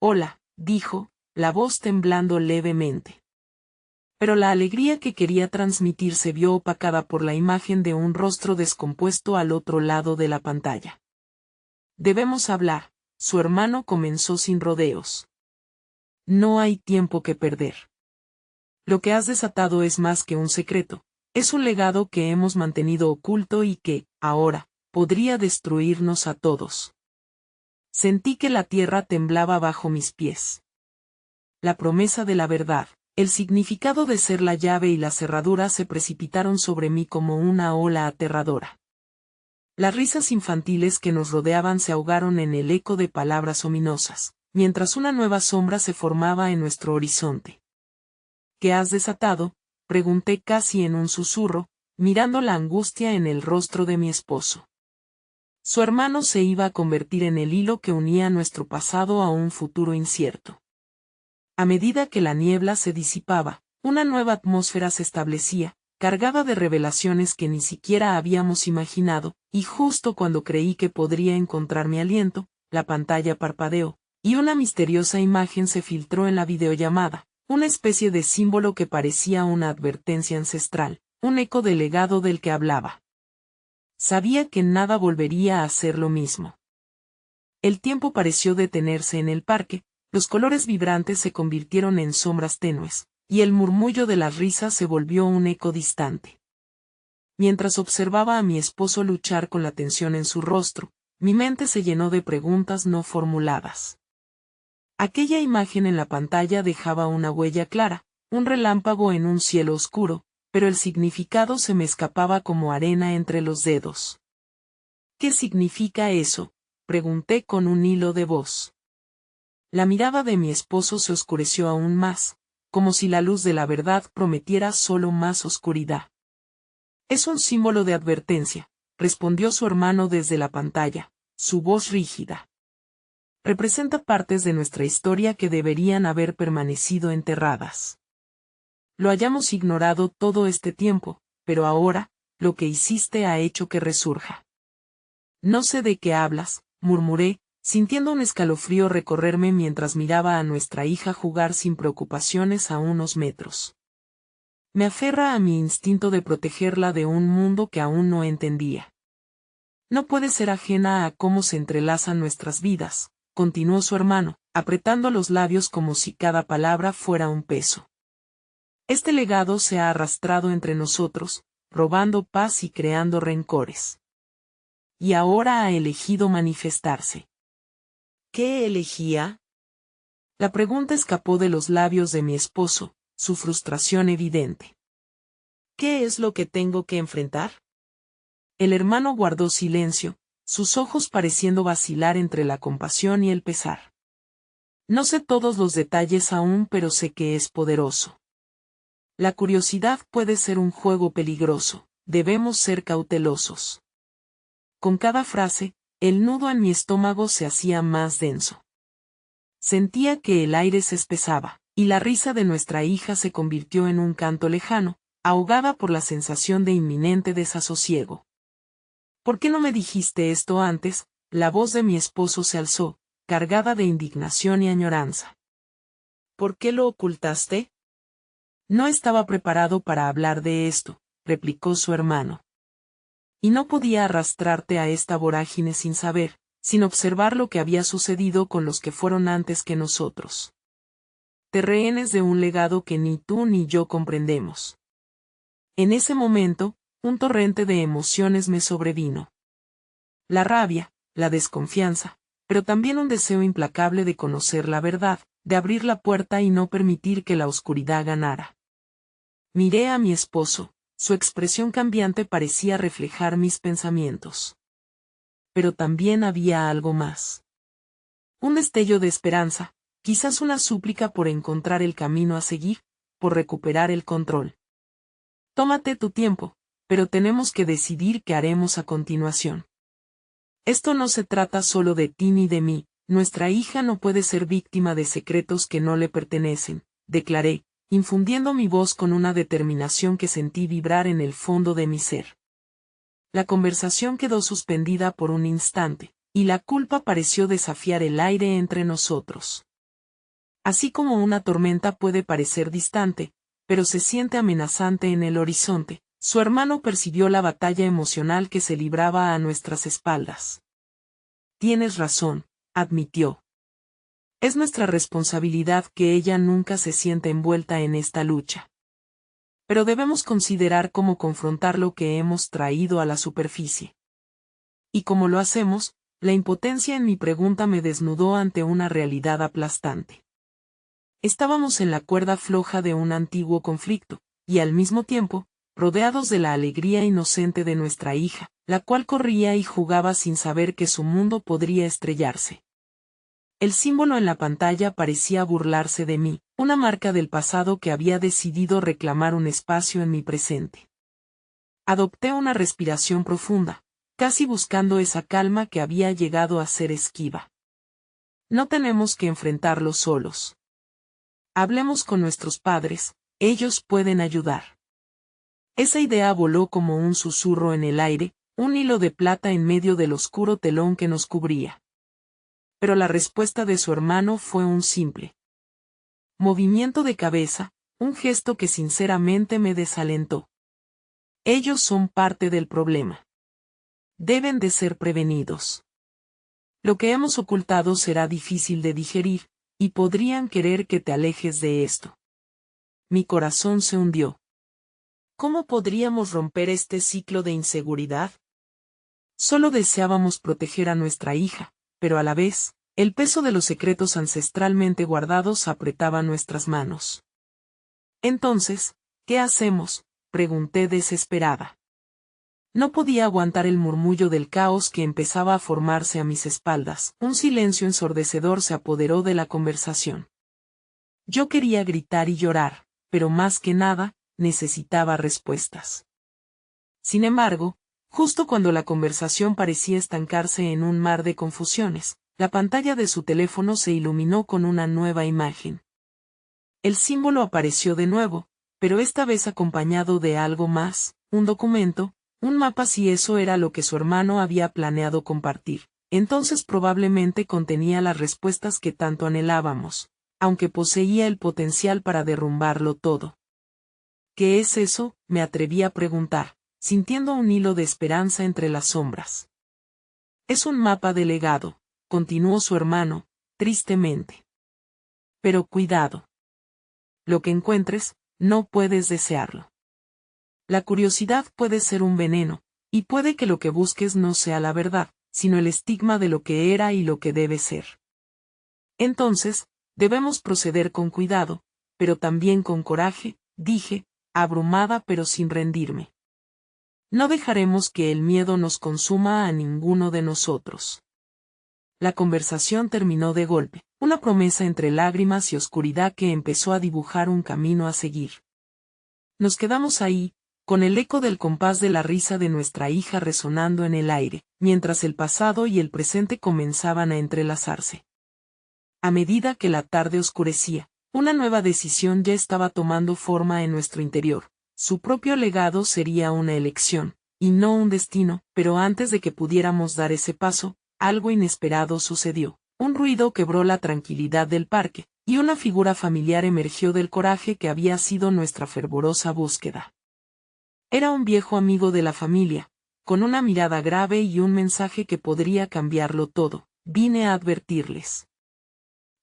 Hola, dijo, la voz temblando levemente. Pero la alegría que quería transmitir se vio opacada por la imagen de un rostro descompuesto al otro lado de la pantalla. Debemos hablar, su hermano comenzó sin rodeos. No hay tiempo que perder. Lo que has desatado es más que un secreto, es un legado que hemos mantenido oculto y que, ahora, podría destruirnos a todos. Sentí que la tierra temblaba bajo mis pies. La promesa de la verdad, el significado de ser la llave y la cerradura se precipitaron sobre mí como una ola aterradora. Las risas infantiles que nos rodeaban se ahogaron en el eco de palabras ominosas, mientras una nueva sombra se formaba en nuestro horizonte. ¿Qué has desatado?, pregunté casi en un susurro, mirando la angustia en el rostro de mi esposo. Su hermano se iba a convertir en el hilo que unía nuestro pasado a un futuro incierto. A medida que la niebla se disipaba, una nueva atmósfera se establecía, cargada de revelaciones que ni siquiera habíamos imaginado, y justo cuando creí que podría encontrar mi aliento, la pantalla parpadeó, y una misteriosa imagen se filtró en la videollamada, una especie de símbolo que parecía una advertencia ancestral, un eco del legado del que hablaba. Sabía que nada volvería a ser lo mismo. El tiempo pareció detenerse en el parque, los colores vibrantes se convirtieron en sombras tenues, y el murmullo de las risas se volvió un eco distante. Mientras observaba a mi esposo luchar con la tensión en su rostro, mi mente se llenó de preguntas no formuladas. Aquella imagen en la pantalla dejaba una huella clara, un relámpago en un cielo oscuro, pero el significado se me escapaba como arena entre los dedos. ¿Qué significa eso?, pregunté con un hilo de voz. La mirada de mi esposo se oscureció aún más, como si la luz de la verdad prometiera solo más oscuridad. Es un símbolo de advertencia, respondió su hermano desde la pantalla, su voz rígida. Representa partes de nuestra historia que deberían haber permanecido enterradas. Lo hayamos ignorado todo este tiempo, pero ahora, lo que hiciste ha hecho que resurja. No sé de qué hablas, murmuré, sintiendo un escalofrío recorrerme mientras miraba a nuestra hija jugar sin preocupaciones a unos metros. Me aferra a mi instinto de protegerla de un mundo que aún no entendía. No puede ser ajena a cómo se entrelazan nuestras vidas, continuó su hermano, apretando los labios como si cada palabra fuera un peso. Este legado se ha arrastrado entre nosotros, robando paz y creando rencores. Y ahora ha elegido manifestarse. ¿Qué elegía? La pregunta escapó de los labios de mi esposo, su frustración evidente. ¿Qué es lo que tengo que enfrentar? El hermano guardó silencio, sus ojos pareciendo vacilar entre la compasión y el pesar. No sé todos los detalles aún, pero sé que es poderoso. La curiosidad puede ser un juego peligroso, debemos ser cautelosos. Con cada frase, el nudo en mi estómago se hacía más denso. Sentía que el aire se espesaba, y la risa de nuestra hija se convirtió en un canto lejano, ahogada por la sensación de inminente desasosiego. ¿Por qué no me dijiste esto antes? La voz de mi esposo se alzó, cargada de indignación y añoranza. ¿Por qué lo ocultaste? No estaba preparado para hablar de esto, replicó su hermano. Y no podía arrastrarte a esta vorágine sin saber, sin observar lo que había sucedido con los que fueron antes que nosotros. Te rehenes de un legado que ni tú ni yo comprendemos. En ese momento, un torrente de emociones me sobrevino. La rabia, la desconfianza, pero también un deseo implacable de conocer la verdad, de abrir la puerta y no permitir que la oscuridad ganara. Miré a mi esposo, su expresión cambiante parecía reflejar mis pensamientos. Pero también había algo más. Un destello de esperanza, quizás una súplica por encontrar el camino a seguir, por recuperar el control. Tómate tu tiempo, pero tenemos que decidir qué haremos a continuación. Esto no se trata solo de ti ni de mí, nuestra hija no puede ser víctima de secretos que no le pertenecen, declaré, infundiendo mi voz con una determinación que sentí vibrar en el fondo de mi ser. La conversación quedó suspendida por un instante, y la culpa pareció desafiar el aire entre nosotros. Así como una tormenta puede parecer distante, pero se siente amenazante en el horizonte, su hermano percibió la batalla emocional que se libraba a nuestras espaldas. Tienes razón, admitió. Es nuestra responsabilidad que ella nunca se sienta envuelta en esta lucha. Pero debemos considerar cómo confrontar lo que hemos traído a la superficie. Y como lo hacemos, la impotencia en mi pregunta me desnudó ante una realidad aplastante. Estábamos en la cuerda floja de un antiguo conflicto, y al mismo tiempo, rodeados de la alegría inocente de nuestra hija, la cual corría y jugaba sin saber que su mundo podría estrellarse. El símbolo en la pantalla parecía burlarse de mí, una marca del pasado que había decidido reclamar un espacio en mi presente. Adopté una respiración profunda, casi buscando esa calma que había llegado a ser esquiva. No tenemos que enfrentarlo solos. Hablemos con nuestros padres, ellos pueden ayudar. Esa idea voló como un susurro en el aire, un hilo de plata en medio del oscuro telón que nos cubría. Pero la respuesta de su hermano fue un simple movimiento de cabeza, un gesto que sinceramente me desalentó. Ellos son parte del problema. Deben de ser prevenidos. Lo que hemos ocultado será difícil de digerir, y podrían querer que te alejes de esto. Mi corazón se hundió. ¿Cómo podríamos romper este ciclo de inseguridad? Solo deseábamos proteger a nuestra hija, pero a la vez, el peso de los secretos ancestralmente guardados apretaba nuestras manos. Entonces, ¿qué hacemos?, pregunté desesperada. No podía aguantar el murmullo del caos que empezaba a formarse a mis espaldas. Un silencio ensordecedor se apoderó de la conversación. Yo quería gritar y llorar, pero más que nada, necesitaba respuestas. Sin embargo, justo cuando la conversación parecía estancarse en un mar de confusiones, la pantalla de su teléfono se iluminó con una nueva imagen. El símbolo apareció de nuevo, pero esta vez acompañado de algo más, un documento, un mapa. Si eso era lo que su hermano había planeado compartir, entonces probablemente contenía las respuestas que tanto anhelábamos, aunque poseía el potencial para derrumbarlo todo. ¿Qué es eso?, me atreví a preguntar, sintiendo un hilo de esperanza entre las sombras. Es un mapa de legado, continuó su hermano, tristemente. Pero cuidado. Lo que encuentres, no puedes desearlo. La curiosidad puede ser un veneno, y puede que lo que busques no sea la verdad, sino el estigma de lo que era y lo que debe ser. Entonces, Debemos proceder con cuidado, pero también con coraje, dije, abrumada pero sin rendirme. No dejaremos que el miedo nos consuma a ninguno de nosotros. La conversación terminó de golpe, una promesa entre lágrimas y oscuridad que empezó a dibujar un camino a seguir. Nos quedamos ahí, con el eco del compás de la risa de nuestra hija resonando en el aire, mientras el pasado y el presente comenzaban a entrelazarse. A medida que la tarde oscurecía, una nueva decisión ya estaba tomando forma en nuestro interior. Su propio legado sería una elección, y no un destino, pero antes de que pudiéramos dar ese paso, algo inesperado sucedió. Un ruido quebró la tranquilidad del parque, y una figura familiar emergió del coraje que había sido nuestra fervorosa búsqueda. Era un viejo amigo de la familia, con una mirada grave y un mensaje que podría cambiarlo todo. Vine a advertirles.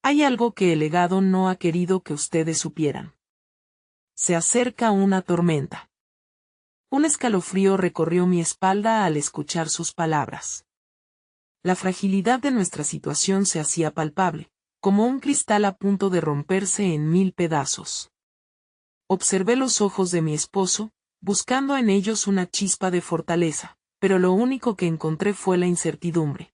Hay algo que el legado no ha querido que ustedes supieran. Se acerca una tormenta. Un escalofrío recorrió mi espalda al escuchar sus palabras. La fragilidad de nuestra situación se hacía palpable, como un cristal a punto de romperse en 1000 pedazos. Observé los ojos de mi esposo, buscando en ellos una chispa de fortaleza, pero lo único que encontré fue la incertidumbre.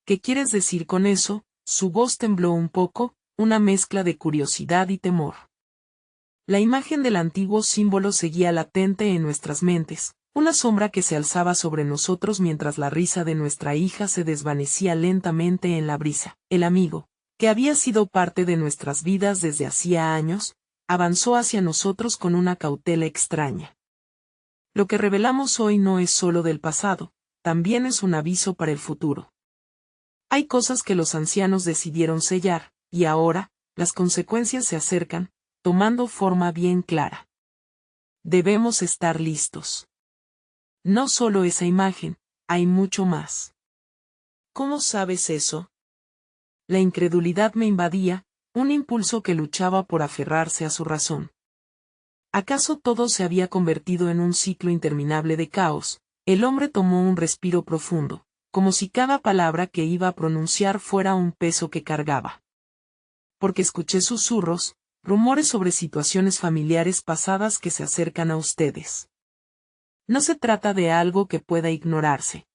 ¿Qué quieres decir con eso? Su voz tembló un poco, una mezcla de curiosidad y temor. La imagen del antiguo símbolo seguía latente en nuestras mentes, una sombra que se alzaba sobre nosotros mientras la risa de nuestra hija se desvanecía lentamente en la brisa. El amigo, que había sido parte de nuestras vidas desde hacía años, avanzó hacia nosotros con una cautela extraña. Lo que revelamos hoy no es solo del pasado, también es un aviso para el futuro. Hay cosas que los ancianos decidieron sellar, y ahora, las consecuencias se acercan, tomando forma bien clara. Debemos estar listos. No solo esa imagen, hay mucho más. ¿Cómo sabes eso? La incredulidad me invadía, un impulso que luchaba por aferrarse a su razón. ¿Acaso todo se había convertido en un ciclo interminable de caos? El hombre tomó un respiro profundo, como si cada palabra que iba a pronunciar fuera un peso que cargaba. Porque escuché susurros, rumores sobre situaciones familiares pasadas que se acercan a ustedes. No se trata de algo que pueda ignorarse.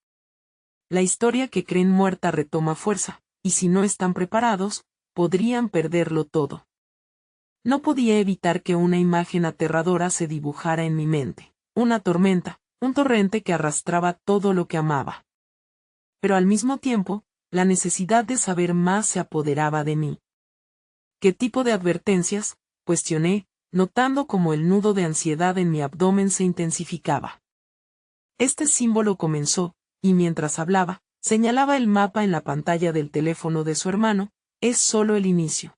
La historia que creen muerta retoma fuerza, y si no están preparados, podrían perderlo todo. No podía evitar que una imagen aterradora se dibujara en mi mente, una tormenta, un torrente que arrastraba todo lo que amaba. Pero al mismo tiempo, la necesidad de saber más se apoderaba de mí. ¿Qué tipo de advertencias? Cuestioné, notando cómo el nudo de ansiedad en mi abdomen se intensificaba. Este símbolo comenzó, y mientras hablaba, señalaba el mapa en la pantalla del teléfono de su hermano, es solo el inicio.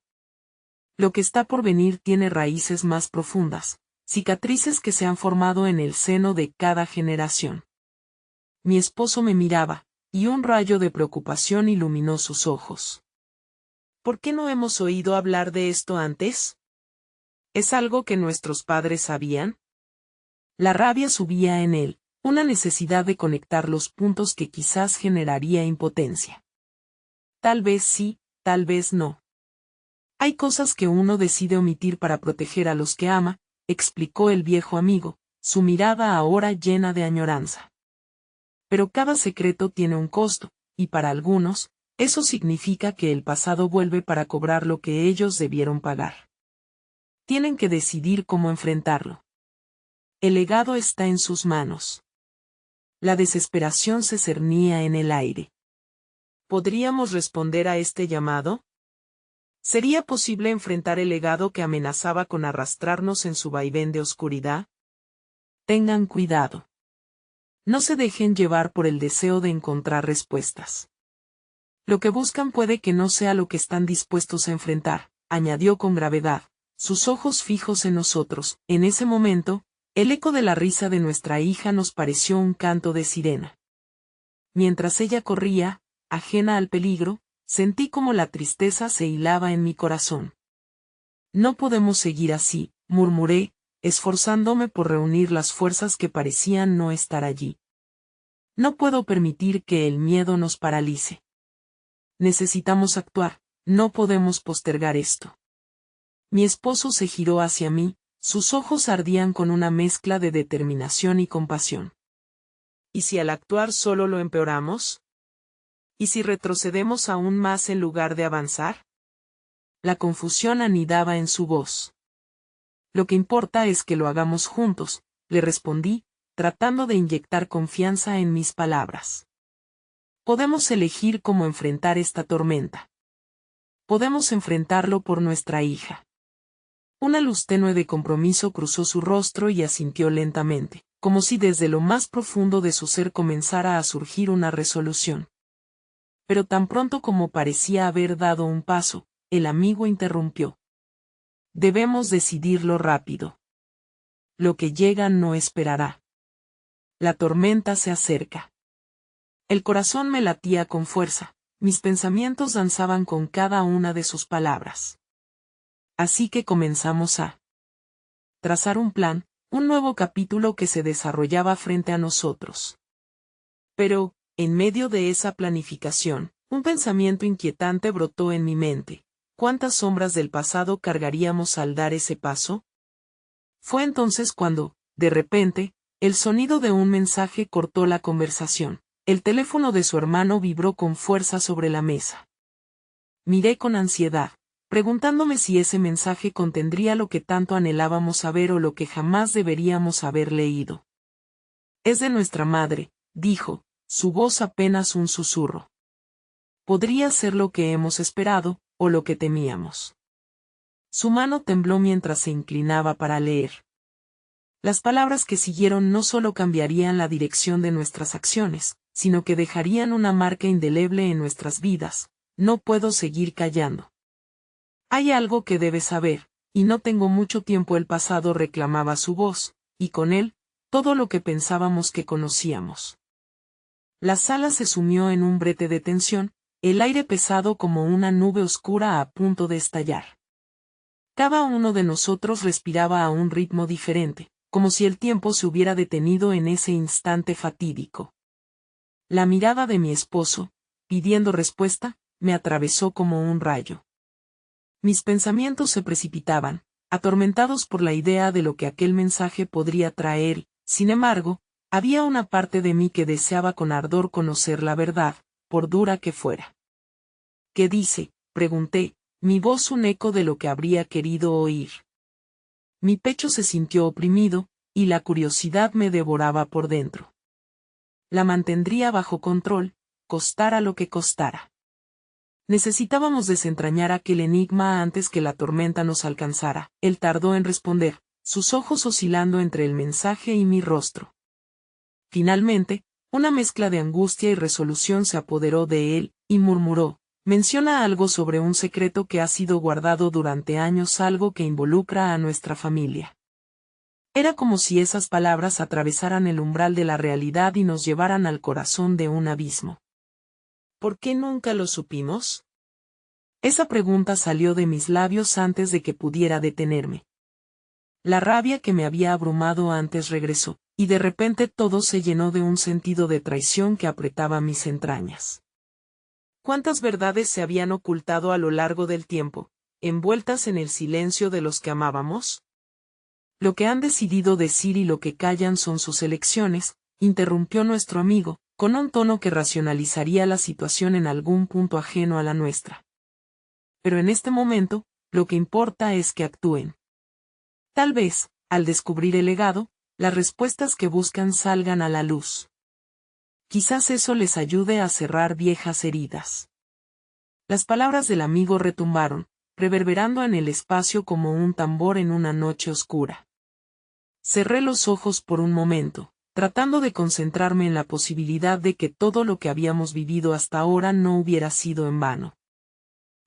Lo que está por venir tiene raíces más profundas, cicatrices que se han formado en el seno de cada generación. Mi esposo me miraba, y un rayo de preocupación iluminó sus ojos. ¿Por qué no hemos oído hablar de esto antes? ¿Es algo que nuestros padres sabían? La rabia subía en él, una necesidad de conectar los puntos que quizás generaría impotencia. Tal vez sí, tal vez no. Hay cosas que uno decide omitir para proteger a los que ama, explicó el viejo amigo, su mirada ahora llena de añoranza. Pero cada secreto tiene un costo, y para algunos, eso significa que el pasado vuelve para cobrar lo que ellos debieron pagar. Tienen que decidir cómo enfrentarlo. El legado está en sus manos. La desesperación se cernía en el aire. ¿Podríamos responder a este llamado? ¿Sería posible enfrentar el legado que amenazaba con arrastrarnos en su vaivén de oscuridad? Tengan cuidado. No se dejen llevar por el deseo de encontrar respuestas. Lo que buscan puede que no sea lo que están dispuestos a enfrentar, añadió con gravedad, sus ojos fijos en nosotros. En ese momento, el eco de la risa de nuestra hija nos pareció un canto de sirena. Mientras ella corría, ajena al peligro, sentí como la tristeza se hilaba en mi corazón. No podemos seguir así, murmuré, esforzándome por reunir las fuerzas que parecían no estar allí. No puedo permitir que el miedo nos paralice. Necesitamos actuar, No podemos postergar esto. Mi esposo se giró hacia mí, sus ojos ardían con una mezcla de determinación y compasión. ¿Y si al actuar solo lo empeoramos? ¿Y si retrocedemos aún más en lugar de avanzar? La confusión anidaba en su voz. Lo que importa es que lo hagamos juntos, le respondí, tratando de inyectar confianza en mis palabras. Podemos elegir cómo enfrentar esta tormenta. Podemos enfrentarlo por nuestra hija. Una luz tenue de compromiso cruzó su rostro y asintió lentamente, como si desde lo más profundo de su ser comenzara a surgir una resolución. Pero tan pronto como parecía haber dado un paso, el amigo interrumpió. Debemos decidirlo rápido. Lo que llega no esperará. La tormenta se acerca. El corazón me latía con fuerza, mis pensamientos danzaban con cada una de sus palabras. Así que comenzamos a trazar un plan, un nuevo capítulo que se desarrollaba frente a nosotros. Pero, en medio de esa planificación, un pensamiento inquietante brotó en mi mente. ¿Cuántas sombras del pasado cargaríamos al dar ese paso? Fue entonces cuando, de repente, el sonido de un mensaje cortó la conversación. El teléfono de su hermano vibró con fuerza sobre la mesa. Miré con ansiedad, preguntándome si ese mensaje contendría lo que tanto anhelábamos saber o lo que jamás deberíamos haber leído. Es de nuestra madre, dijo, su voz apenas un susurro. Podría ser lo que hemos esperado, o lo que temíamos. Su mano tembló mientras se inclinaba para leer. Las palabras que siguieron no solo cambiarían la dirección de nuestras acciones, sino que dejarían una marca indeleble en nuestras vidas. No puedo seguir callando. Hay algo que debes saber, y no tengo mucho tiempo. El pasado reclamaba su voz, y con él, todo lo que pensábamos que conocíamos. La sala se sumió en un brete de tensión, el aire pesado como una nube oscura a punto de estallar. Cada uno de nosotros respiraba a un ritmo diferente, como si el tiempo se hubiera detenido en ese instante fatídico. La mirada de mi esposo, pidiendo respuesta, me atravesó como un rayo. Mis pensamientos se precipitaban, atormentados por la idea de lo que aquel mensaje podría traer. Sin embargo, había una parte de mí que deseaba con ardor conocer la verdad, por dura que fuera. ¿Qué dice?, pregunté, mi voz un eco de lo que habría querido oír. Mi pecho se sintió oprimido, y la curiosidad me devoraba por dentro. La mantendría bajo control, costara lo que costara. Necesitábamos desentrañar aquel enigma antes que la tormenta nos alcanzara. Él tardó en responder, sus ojos oscilando entre el mensaje y mi rostro. Finalmente, una mezcla de angustia y resolución se apoderó de él, y murmuró, menciona algo sobre un secreto que ha sido guardado durante años, algo que involucra a nuestra familia. Era como si esas palabras atravesaran el umbral de la realidad y nos llevaran al corazón de un abismo. ¿Por qué nunca lo supimos? Esa pregunta salió de mis labios antes de que pudiera detenerme. La rabia que me había abrumado antes regresó, y de repente todo se llenó de un sentido de traición que apretaba mis entrañas. ¿Cuántas verdades se habían ocultado a lo largo del tiempo, envueltas en el silencio de los que amábamos? Lo que han decidido decir y lo que callan son sus elecciones, interrumpió nuestro amigo, con un tono que racionalizaría la situación en algún punto ajeno a la nuestra. Pero en este momento, lo que importa es que actúen. Tal vez, al descubrir el legado, las respuestas que buscan salgan a la luz. Quizás eso les ayude a cerrar viejas heridas. Las palabras del amigo retumbaron, reverberando en el espacio como un tambor en una noche oscura. Cerré los ojos por un momento, tratando de concentrarme en la posibilidad de que todo lo que habíamos vivido hasta ahora no hubiera sido en vano.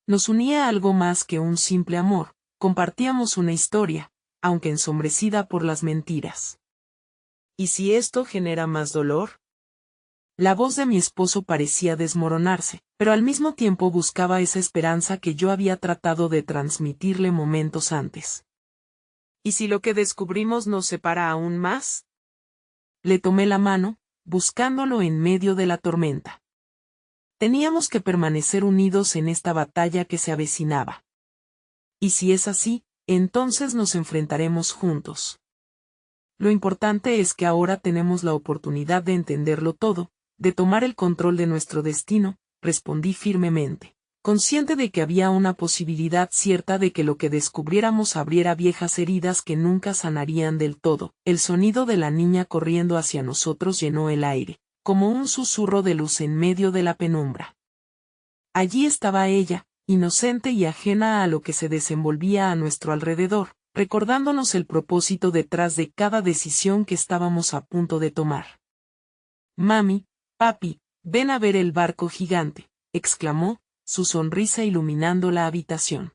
Nos unía algo más que un simple amor, compartíamos una historia, aunque ensombrecida por las mentiras. ¿Y si esto genera más dolor? La voz de mi esposo parecía desmoronarse, pero al mismo tiempo buscaba esa esperanza que yo había tratado de transmitirle momentos antes. ¿Y si lo que descubrimos nos separa aún más? Le tomé la mano, buscándolo en medio de la tormenta. Teníamos que permanecer unidos en esta batalla que se avecinaba. Y si es así, entonces nos enfrentaremos juntos. Lo importante es que ahora tenemos la oportunidad de entenderlo todo, de tomar el control de nuestro destino, respondí firmemente, consciente de que había una posibilidad cierta de que lo que descubriéramos abriera viejas heridas que nunca sanarían del todo. El sonido de la niña corriendo hacia nosotros llenó el aire, como un susurro de luz en medio de la penumbra. Allí estaba ella, inocente y ajena a lo que se desenvolvía a nuestro alrededor, recordándonos el propósito detrás de cada decisión que estábamos a punto de tomar. Mami, papi, ven a ver el barco gigante, exclamó, su sonrisa iluminando la habitación.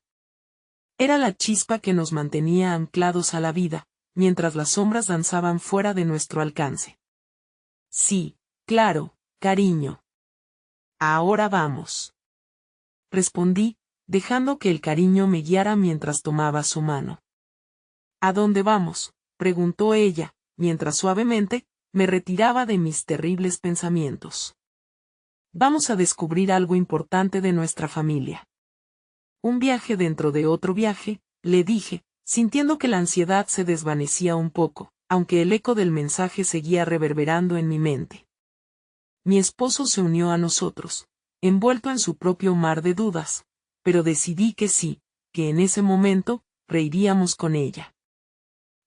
Era la chispa que nos mantenía anclados a la vida, mientras las sombras danzaban fuera de nuestro alcance. Sí, claro, cariño. Ahora vamos. Respondí, dejando que el cariño me guiara mientras tomaba su mano. ¿A dónde vamos?, preguntó ella, mientras suavemente me retiraba de mis terribles pensamientos. Vamos a descubrir algo importante de nuestra familia. Un viaje dentro de otro viaje, le dije, sintiendo que la ansiedad se desvanecía un poco, aunque el eco del mensaje seguía reverberando en mi mente. Mi esposo se unió a nosotros, envuelto en su propio mar de dudas, pero decidí que sí, que en ese momento, reiríamos con ella.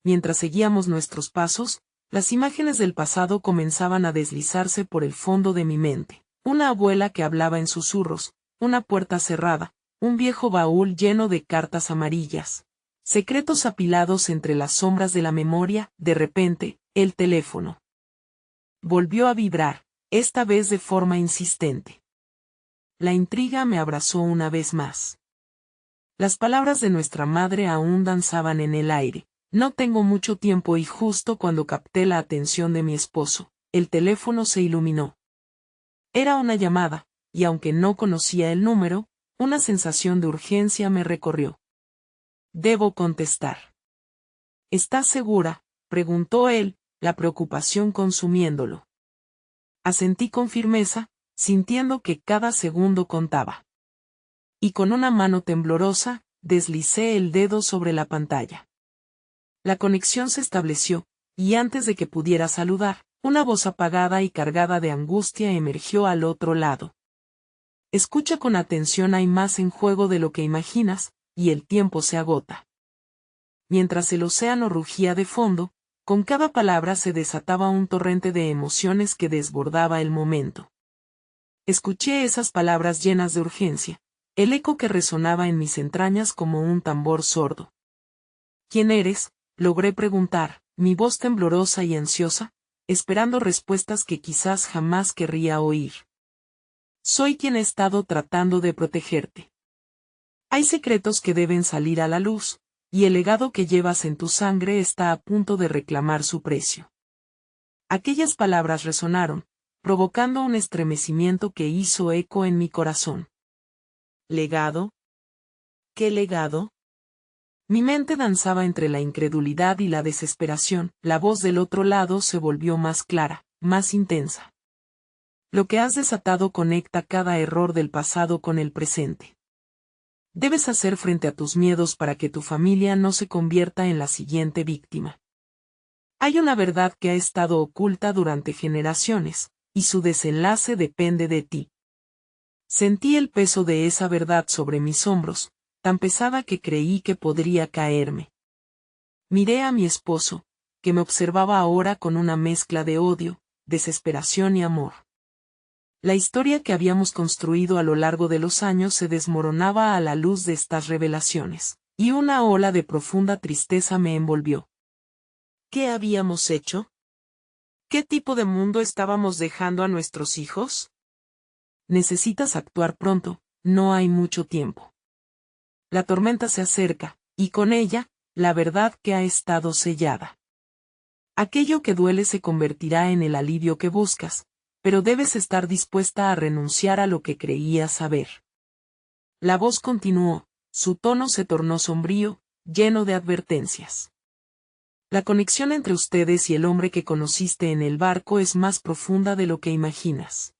Mientras seguíamos nuestros pasos, las imágenes del pasado comenzaban a deslizarse por el fondo de mi mente. Una abuela que hablaba en susurros, una puerta cerrada, un viejo baúl lleno de cartas amarillas, secretos apilados entre las sombras de la memoria. De repente, el teléfono volvió a vibrar, esta vez de forma insistente. La intriga me abrazó una vez más. Las palabras de nuestra madre aún danzaban en el aire. No tengo mucho tiempo y justo cuando capté la atención de mi esposo, el teléfono se iluminó. Era una llamada, y aunque no conocía el número, una sensación de urgencia me recorrió. Debo contestar. ¿Estás segura?, preguntó él, la preocupación consumiéndolo. Asentí con firmeza, sintiendo que cada segundo contaba. Y con una mano temblorosa, deslicé el dedo sobre la pantalla. La conexión se estableció, y antes de que pudiera saludar, una voz apagada y cargada de angustia emergió al otro lado. Escucha con atención, hay más en juego de lo que imaginas, y el tiempo se agota. Mientras el océano rugía de fondo, con cada palabra se desataba un torrente de emociones que desbordaba el momento. Escuché esas palabras llenas de urgencia, el eco que resonaba en mis entrañas como un tambor sordo. ¿Quién eres?, logré preguntar, mi voz temblorosa y ansiosa, esperando respuestas que quizás jamás querría oír. Soy quien he estado tratando de protegerte. Hay secretos que deben salir a la luz, y el legado que llevas en tu sangre está a punto de reclamar su precio. Aquellas palabras resonaron, provocando un estremecimiento que hizo eco en mi corazón. ¿Legado? ¿Qué legado? Mi mente danzaba entre la incredulidad y la desesperación. La voz del otro lado se volvió más clara, más intensa. Lo que has desatado conecta cada error del pasado con el presente. Debes hacer frente a tus miedos para que tu familia no se convierta en la siguiente víctima. Hay una verdad que ha estado oculta durante generaciones, y su desenlace depende de ti. Sentí el peso de esa verdad sobre mis hombros, tan pesada que creí que podría caerme. Miré a mi esposo, que me observaba ahora con una mezcla de odio, desesperación y amor. La historia que habíamos construido a lo largo de los años se desmoronaba a la luz de estas revelaciones, y una ola de profunda tristeza me envolvió. ¿Qué habíamos hecho? ¿Qué tipo de mundo estábamos dejando a nuestros hijos? Necesitas actuar pronto, no hay mucho tiempo. La tormenta se acerca, y con ella, la verdad que ha estado sellada. Aquello que duele se convertirá en el alivio que buscas, pero debes estar dispuesta a renunciar a lo que creías saber. La voz continuó, su tono se tornó sombrío, lleno de advertencias. La conexión entre ustedes y el hombre que conociste en el barco es más profunda de lo que imaginas.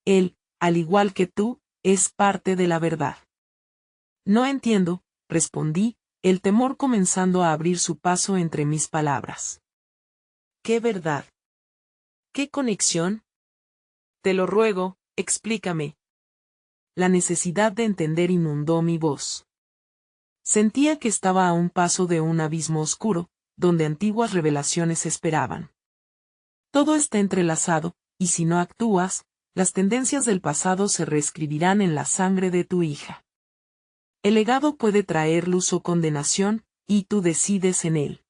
Él, al igual que tú, es parte de la verdad. No entiendo, respondí, el temor comenzando a abrir su paso entre mis palabras. ¿Qué verdad? ¿Qué conexión? Te lo ruego, explícame. La necesidad de entender inundó mi voz. Sentía que estaba a un paso de un abismo oscuro, donde antiguas revelaciones esperaban. Todo está entrelazado, y si no actúas, las tendencias del pasado se reescribirán en la sangre de tu hija. El legado puede traer luz o condenación, y tú decides en él.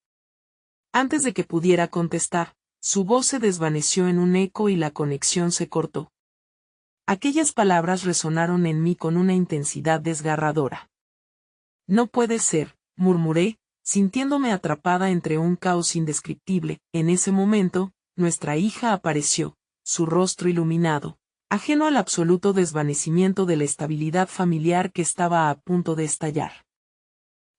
Antes de que pudiera contestar, su voz se desvaneció en un eco y la conexión se cortó. Aquellas palabras resonaron en mí con una intensidad desgarradora. No puede ser, murmuré, sintiéndome atrapada entre un caos indescriptible. En ese momento, nuestra hija apareció, su rostro iluminado, ajeno al absoluto desvanecimiento de la estabilidad familiar que estaba a punto de estallar.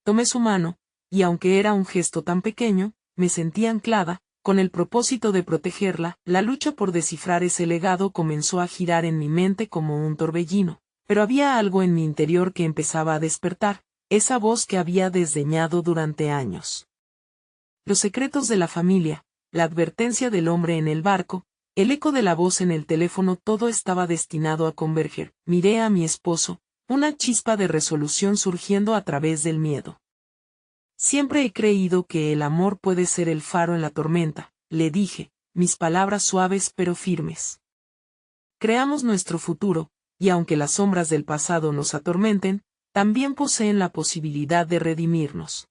Tomé su mano, y aunque era un gesto tan pequeño, me sentí anclada, con el propósito de protegerla. La lucha por descifrar ese legado comenzó a girar en mi mente como un torbellino, pero había algo en mi interior que empezaba a despertar, esa voz que había desdeñado durante años. Los secretos de la familia, la advertencia del hombre en el barco, el eco de la voz en el teléfono, todo estaba destinado a converger. Miré a mi esposo, una chispa de resolución surgiendo a través del miedo. Siempre he creído que el amor puede ser el faro en la tormenta, le dije, mis palabras suaves pero firmes. Creamos nuestro futuro, y aunque las sombras del pasado nos atormenten, también poseen la posibilidad de redimirnos.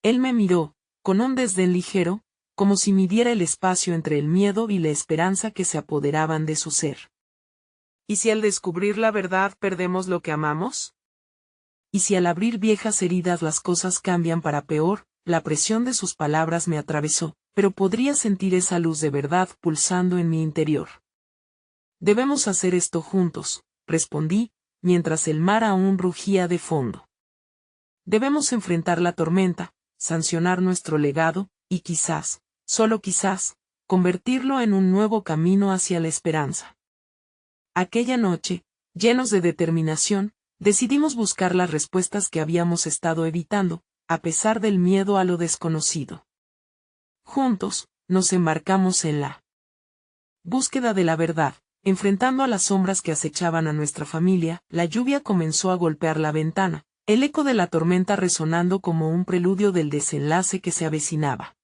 Él me miró, con un desdén ligero, como si midiera el espacio entre el miedo y la esperanza que se apoderaban de su ser. ¿Y si al descubrir la verdad perdemos lo que amamos? ¿Y si al abrir viejas heridas las cosas cambian para peor? La presión de sus palabras me atravesó, pero podría sentir esa luz de verdad pulsando en mi interior. Debemos hacer esto juntos, respondí, mientras el mar aún rugía de fondo. Debemos enfrentar la tormenta, sancionar nuestro legado, y quizás, solo quizás, convertirlo en un nuevo camino hacia la esperanza. Aquella noche, llenos de determinación, decidimos buscar las respuestas que habíamos estado evitando, a pesar del miedo a lo desconocido. Juntos, nos embarcamos en la búsqueda de la verdad, enfrentando a las sombras que acechaban a nuestra familia. La lluvia comenzó a golpear la ventana, el eco de la tormenta resonando como un preludio del desenlace que se avecinaba.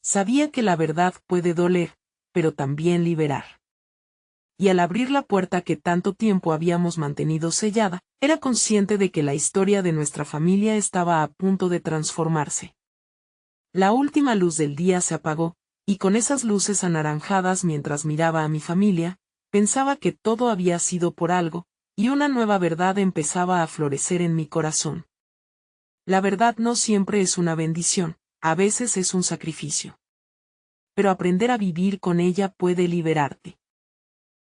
Sabía que la verdad puede doler, pero también liberar. Y al abrir la puerta que tanto tiempo habíamos mantenido sellada, era consciente de que la historia de nuestra familia estaba a punto de transformarse. La última luz del día se apagó, y con esas luces anaranjadas mientras miraba a mi familia, pensaba que todo había sido por algo, y una nueva verdad empezaba a florecer en mi corazón. La verdad no siempre es una bendición, a veces es un sacrificio. Pero aprender a vivir con ella puede liberarte.